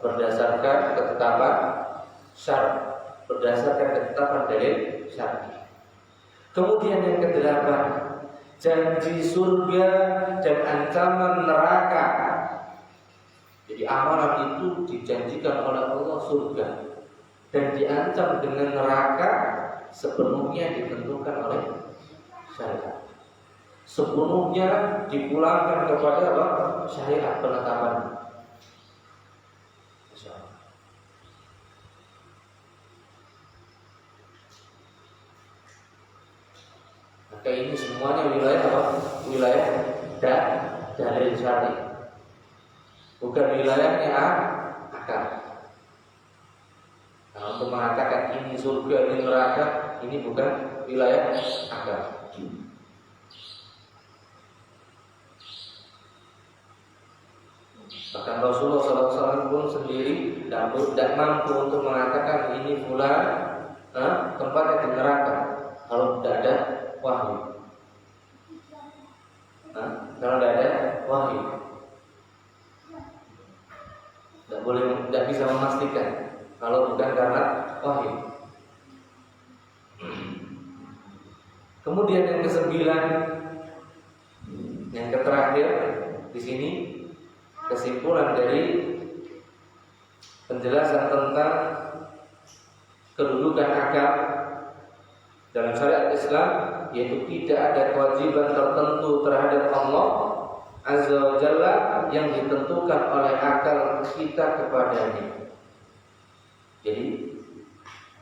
Berdasarkan ketetapan syar'i, berdasarkan ketetapan dalil syar'i. Kemudian yang kedelapan, janji surga dan ancaman neraka. Jadi amalan itu dijanjikan oleh Allah surga dan diancam dengan neraka sepenuhnya ditentukan oleh syariat. Sepenuhnya dipulangkan kepada apa? Syariat penetapan. Maka ini semuanya wilayah apa? Wilayah dalil syar'i. Bukan wilayahnya akal. Nah, untuk mengatakan ini surga, ini neraka, ini bukan wilayah akal. Bahkan Rasulullah SAW pun sendiri tidak mampu untuk mengatakan ini fulan tempatnya di neraka kalau tidak ada wahyu. Kalau tidak ada wahyu, tidak bisa memastikan kalau bukan karena wahyu. Kemudian yang kesembilan, yang terakhir di sini kesimpulan dari penjelasan tentang kedudukan akal dalam syariat Islam, yaitu tidak ada kewajiban tertentu terhadap Allah Azza wa Jalla yang ditentukan oleh akal kita kepadanya. Jadi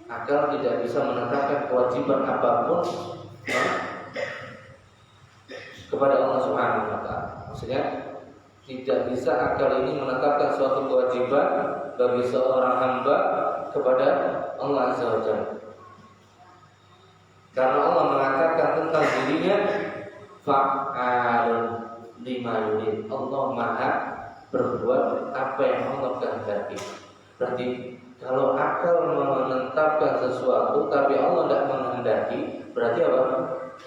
akal tidak bisa menetapkan kewajiban apapun kepada Allah Subhanahu wa taala. Maksudnya tidak bisa akal ini menetapkan suatu kewajiban bagi seorang hamba kepada Allah Azza wa Jalla. Karena Allah mengatakan tentang dirinya fa'alun lima yurid. Allah Maha berbuat apa yang Allah kehendaki. Berarti kalau akal menetapkan sesuatu tapi Allah tidak menghendaki, berarti apa?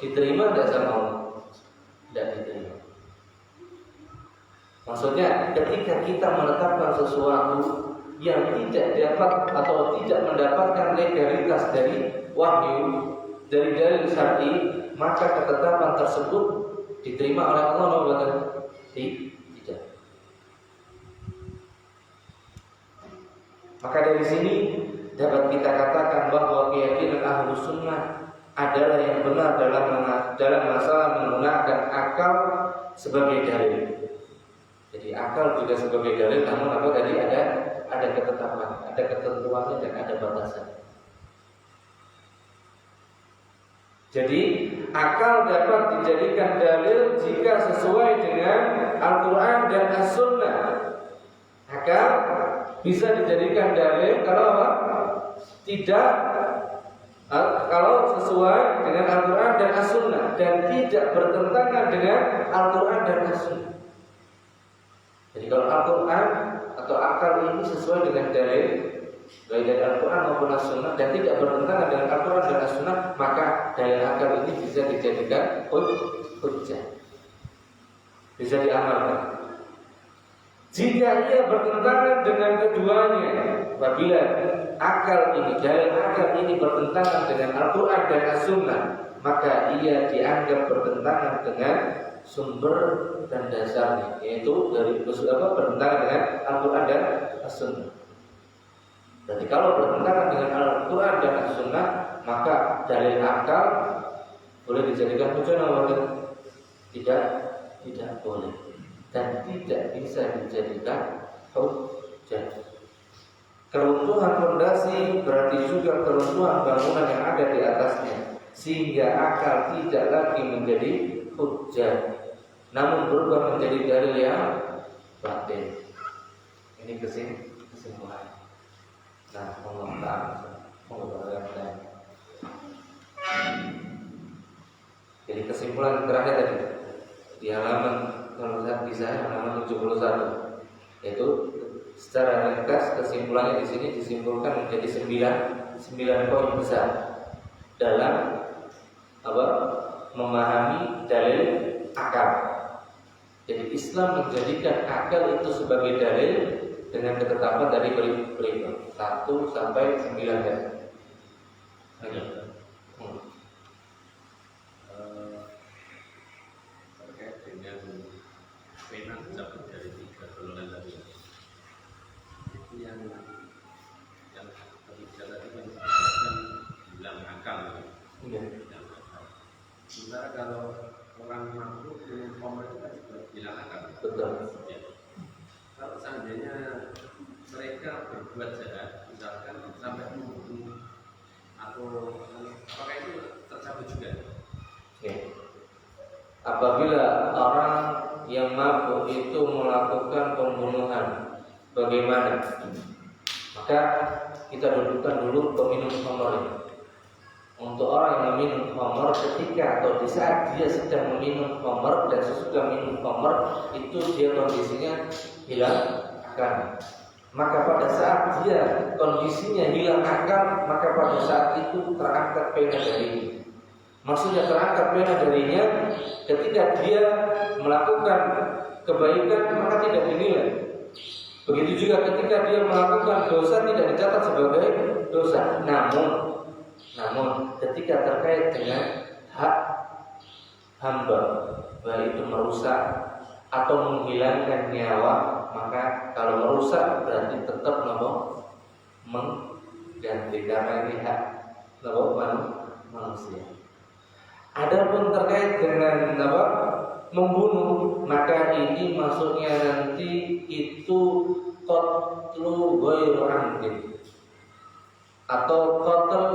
Diterima tidak sama Allah? Tidak diterima. Maksudnya ketika kita menetapkan sesuatu yang tidak dapat atau tidak mendapatkan legalitas dari wahyu, dari dalil syar'i, maka ketetapan tersebut diterima oleh Allah atau tidak. Maka dari sini dapat kita katakan bahwa keyakinan Ahlus Sunnah adalah yang benar dalam masalah menggunakan akal sebagai dalil. Jadi akal juga sebagai dalil, namun apa tadi ada ketetapan, ada ketentuannya dan ada batasan. Jadi akal dapat dijadikan dalil jika sesuai dengan Al-Quran dan As-Sunnah. Akal bisa dijadikan dalil kalau apa? Tidak, kalau sesuai dengan Al-Quran dan As-Sunnah dan tidak bertentangan dengan Al-Quran dan As-Sunnah. Jadi kalau Al-Quran atau akal ini sesuai dengan dalil baik dari Al-Quran maupun As-Sunnah dan tidak bertentangan dengan Al-Quran dan As-Sunnah, maka dalil akal ini bisa dijadikan hujjah, bisa diamalkan. Jika ia bertentangan dengan keduanya, apabila dalil akal ini bertentangan dengan Al-Quran dan As-Sunnah, maka ia dianggap bertentangan dengan sumber dan dasarnya, yaitu dari bertentangan dengan Al-Quran dan As-Sunnah. Jadi kalau bertentangan dengan Al-Quran dan As-Sunnah, maka dalil akal boleh dijadikan hujah atau tidak boleh, dan tidak bisa dijadikan hujah. Keruntuhan fondasi berarti juga keruntuhan bangunan yang ada di atasnya, sehingga akal tidak lagi menjadi hujjah, namun berubah menjadi dalil yang batin. Ini kesimpulan. Nah, jadi kesimpulan terakhir tadi di halaman halaman 71, yaitu secara ringkas kesimpulannya di sini disimpulkan menjadi 9 poin besar dalam memahami dalil akal. Jadi Islam menjadikan akal itu sebagai dalil dengan ketetapan dari berikut 1 sampai 9 dasar. Terkait dengan pena cabut dari 3 golongan tadi, itu yang ketiga tadi kan disebutkan hilang akal. Sementara kalau orang mampu dengan komer itu kan juga hilang akal. Betul. Ya. Kalau seandainya mereka berbuat jahat, misalkan sampai membunuh atau apakah itu tercabut juga? Okay. Apabila orang yang mabuk itu melakukan pembunuhan, bagaimana? Maka kita dudukkan dulu peminum khamr. Untuk orang yang meminum khamr, ketika atau di saat dia sedang meminum khamr dan sesudah minum khamr, itu dia kondisinya hilang akal. Maka pada saat dia kondisinya hilang akal, maka pada saat itu terangkat pena darinya. Maksudnya terangkat pena darinya ketika dia melakukan kebaikan, maka tidak dinilai. Begitu juga ketika dia melakukan dosa, tidak dicatat sebagai dosa. Namun ketika terkait dengan hak hamba, baik itu merusak atau menghilangkan nyawa, maka kalau merusak berarti tetap mengganti, karena ini hak manusia. Adapun terkait dengan membunuh, maka ini masuknya nanti itu qatlu ghairu amdin atau qatl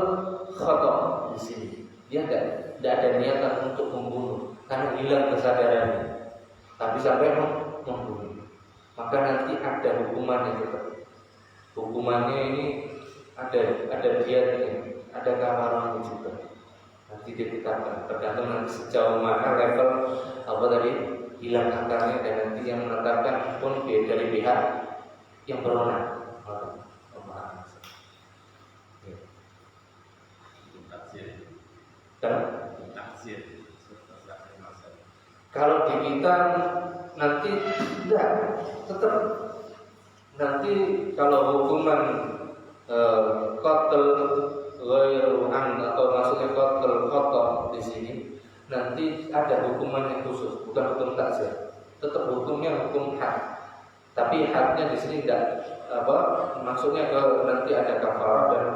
khata' di sini. Dia tidak ada niatan untuk membunuh karena hilang kesadarannya, tapi sampai membunuh. Maka nanti ada hukumannya tetap. Hukumannya ini ada diatnya, ada kafarannya juga. Nanti ditetapkan tergantung nanti sejauh mana level hilang akalnya, dan nanti yang menetapkan pun dari pihak yang berwenang. Kalau di kita nanti tidak, tetap nanti kalau hukuman qatl ghairu amd atau maksudnya qatl khata' di sini, nanti ada hukuman yang khusus, bukan hukum takzir. Tetap hukumnya hukum had, tapi hadnya di sini tidak maksudnya nanti ada kafarah dan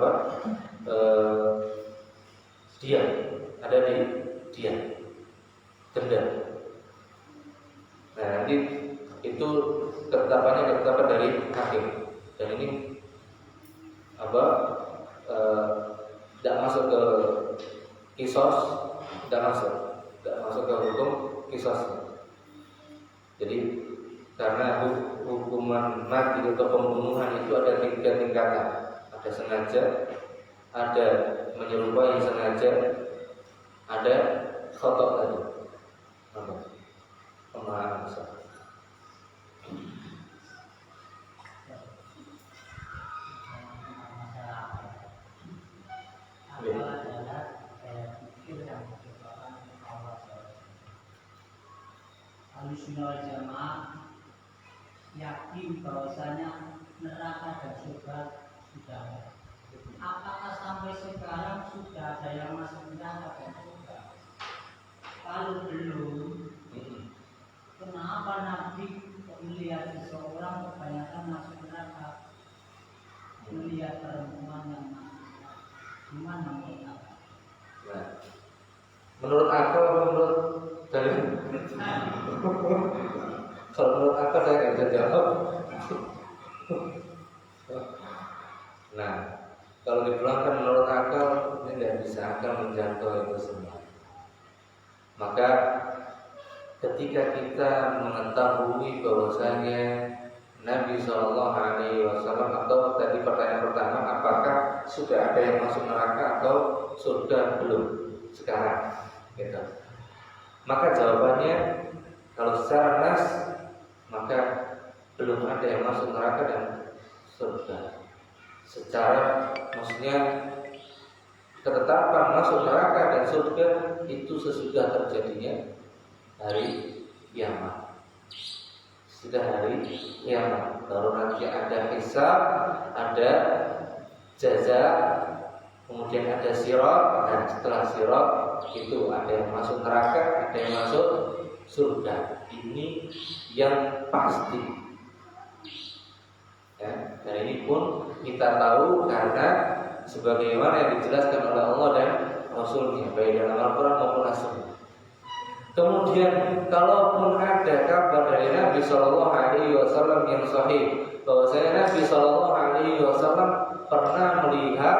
dia ada di dia denda. Nah, nanti itu ketetapannya dari hakim, dan ini tidak masuk ke kisos, tidak masuk ke hukum kisos. Jadi karena hukuman mati atau pembunuhan itu ada 3 tingkatan, ada sengaja, ada menyerupai sengaja, ada khata' tadi. Pemahaman besar. Ahlussunnah wal Jamaah yakin bahwasanya neraka dan surga Sudah. Apakah sampai sekarang sudah ada yang masuk neraka dan surga? Kalau belum, kenapa Nabi melihat seseorang kebanyakan masuk neraka, melihat perempuan yang masuk neraka? Gimana menurut? Nah, menurut akal atau menurut dalil? Kalau menurut akal saya nggak bisa jawab. Nah, kalau dipulangkan menurut akal, ini tidak bisa akal menjangkau itu semua. Maka ketika kita mengetahui bahwasanya Nabi SAW, atau tadi pertanyaan pertama, apakah sudah ada yang masuk neraka atau surga belum sekarang, gitu. Maka jawabannya kalau secara nas, maka belum ada yang masuk neraka dan surga. Secara maksudnya ketetapan masuk neraka dan surga itu sesudah terjadinya hari kiamat. Sudah hari kiamat, baru nanti ada hisab, ada jaza, kemudian ada sirat, dan setelah sirat itu ada yang masuk neraka, ada yang masuk surga. Ini yang pasti. Ya, dan ini pun kita tahu karena sebagaimana yang dijelaskan oleh Allah dan Rasulnya, baik dalam Al-Quran maupun As-Sunnah. Kemudian, kalaupun ada kabar dari Nabi Shallallahu Alaihi Wasallam yang sahih, bahwasanya Nabi Shallallahu Alaihi Wasallam pernah melihat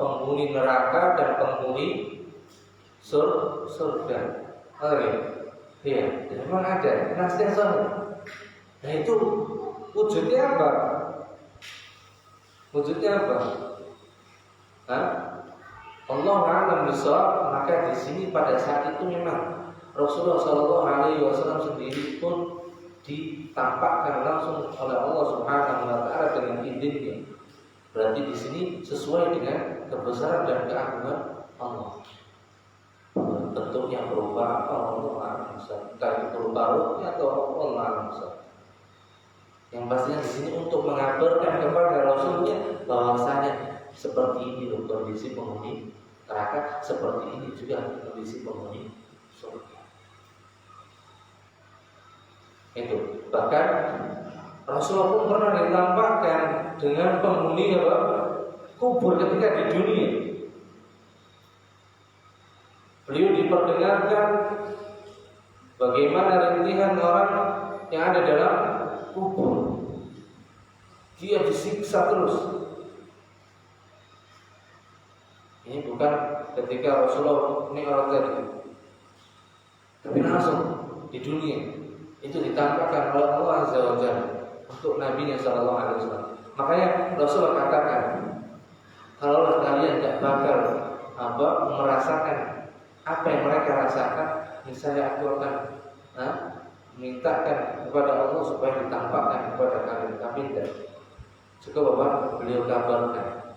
penghuni neraka dan penghuni surga. Oke, iya, memang ada nasnya sahih. Nah itu wujudnya apa? Wujudnya apa? Hah? Allah a'lam bishawab. Maka di sini pada saat itu memang Rasulullah Shallallahu Alaihi Wasallam sendiri pun ditampakkan langsung oleh Allah Subhanahu Wa Taala dengan idenya. Berarti di sini sesuai dengan kebesaran dan keagungan Allah. Bentuknya berupa apa? Allah a'lam bishawab. Entah berupa ruhnya atau Allah a'lam bishawab. Yang pastinya di sini untuk mengabarkan kepada Rasulnya bahwasanya seperti ini loh kondisi penghuni neraka, seperti ini juga kondisi penghuni surga. Itu bahkan Rasulullah pun pernah ditampakkan dengan penghuni kubur ketika di dunia. Beliau diperdengarkan bagaimana rintihan orang yang ada dalam kubur. Dia disiksa terus. Ini bukan ketika Rasulullah Mi'raj tadi, tapi langsung di dunia. Itu ditampakkan oleh Allah Azza wa Jalla untuk Nabi-Nya Sallallahu Alaihi Wasallam. Makanya Rasulullah katakan, kalau kalian tidak bakal merasakan apa yang mereka rasakan, misalnya aku akan mintakan kepada Allah supaya ditampakkan kepada kalian, tapi tidak. Cukup beliau kabarkan,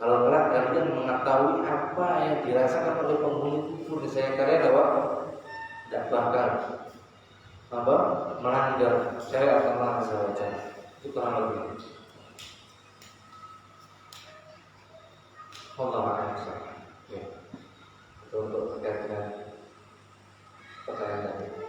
kalau kelak kalian mengetahui apa yang dirasakan oleh penghuni kubur, saya kalian tidak bakal melanggar syariat Allah Azza wa Jalla. Itu kurang lebih. Allah a'lam. Ya. Itu untuk terkait dengan pertanyaan tadi.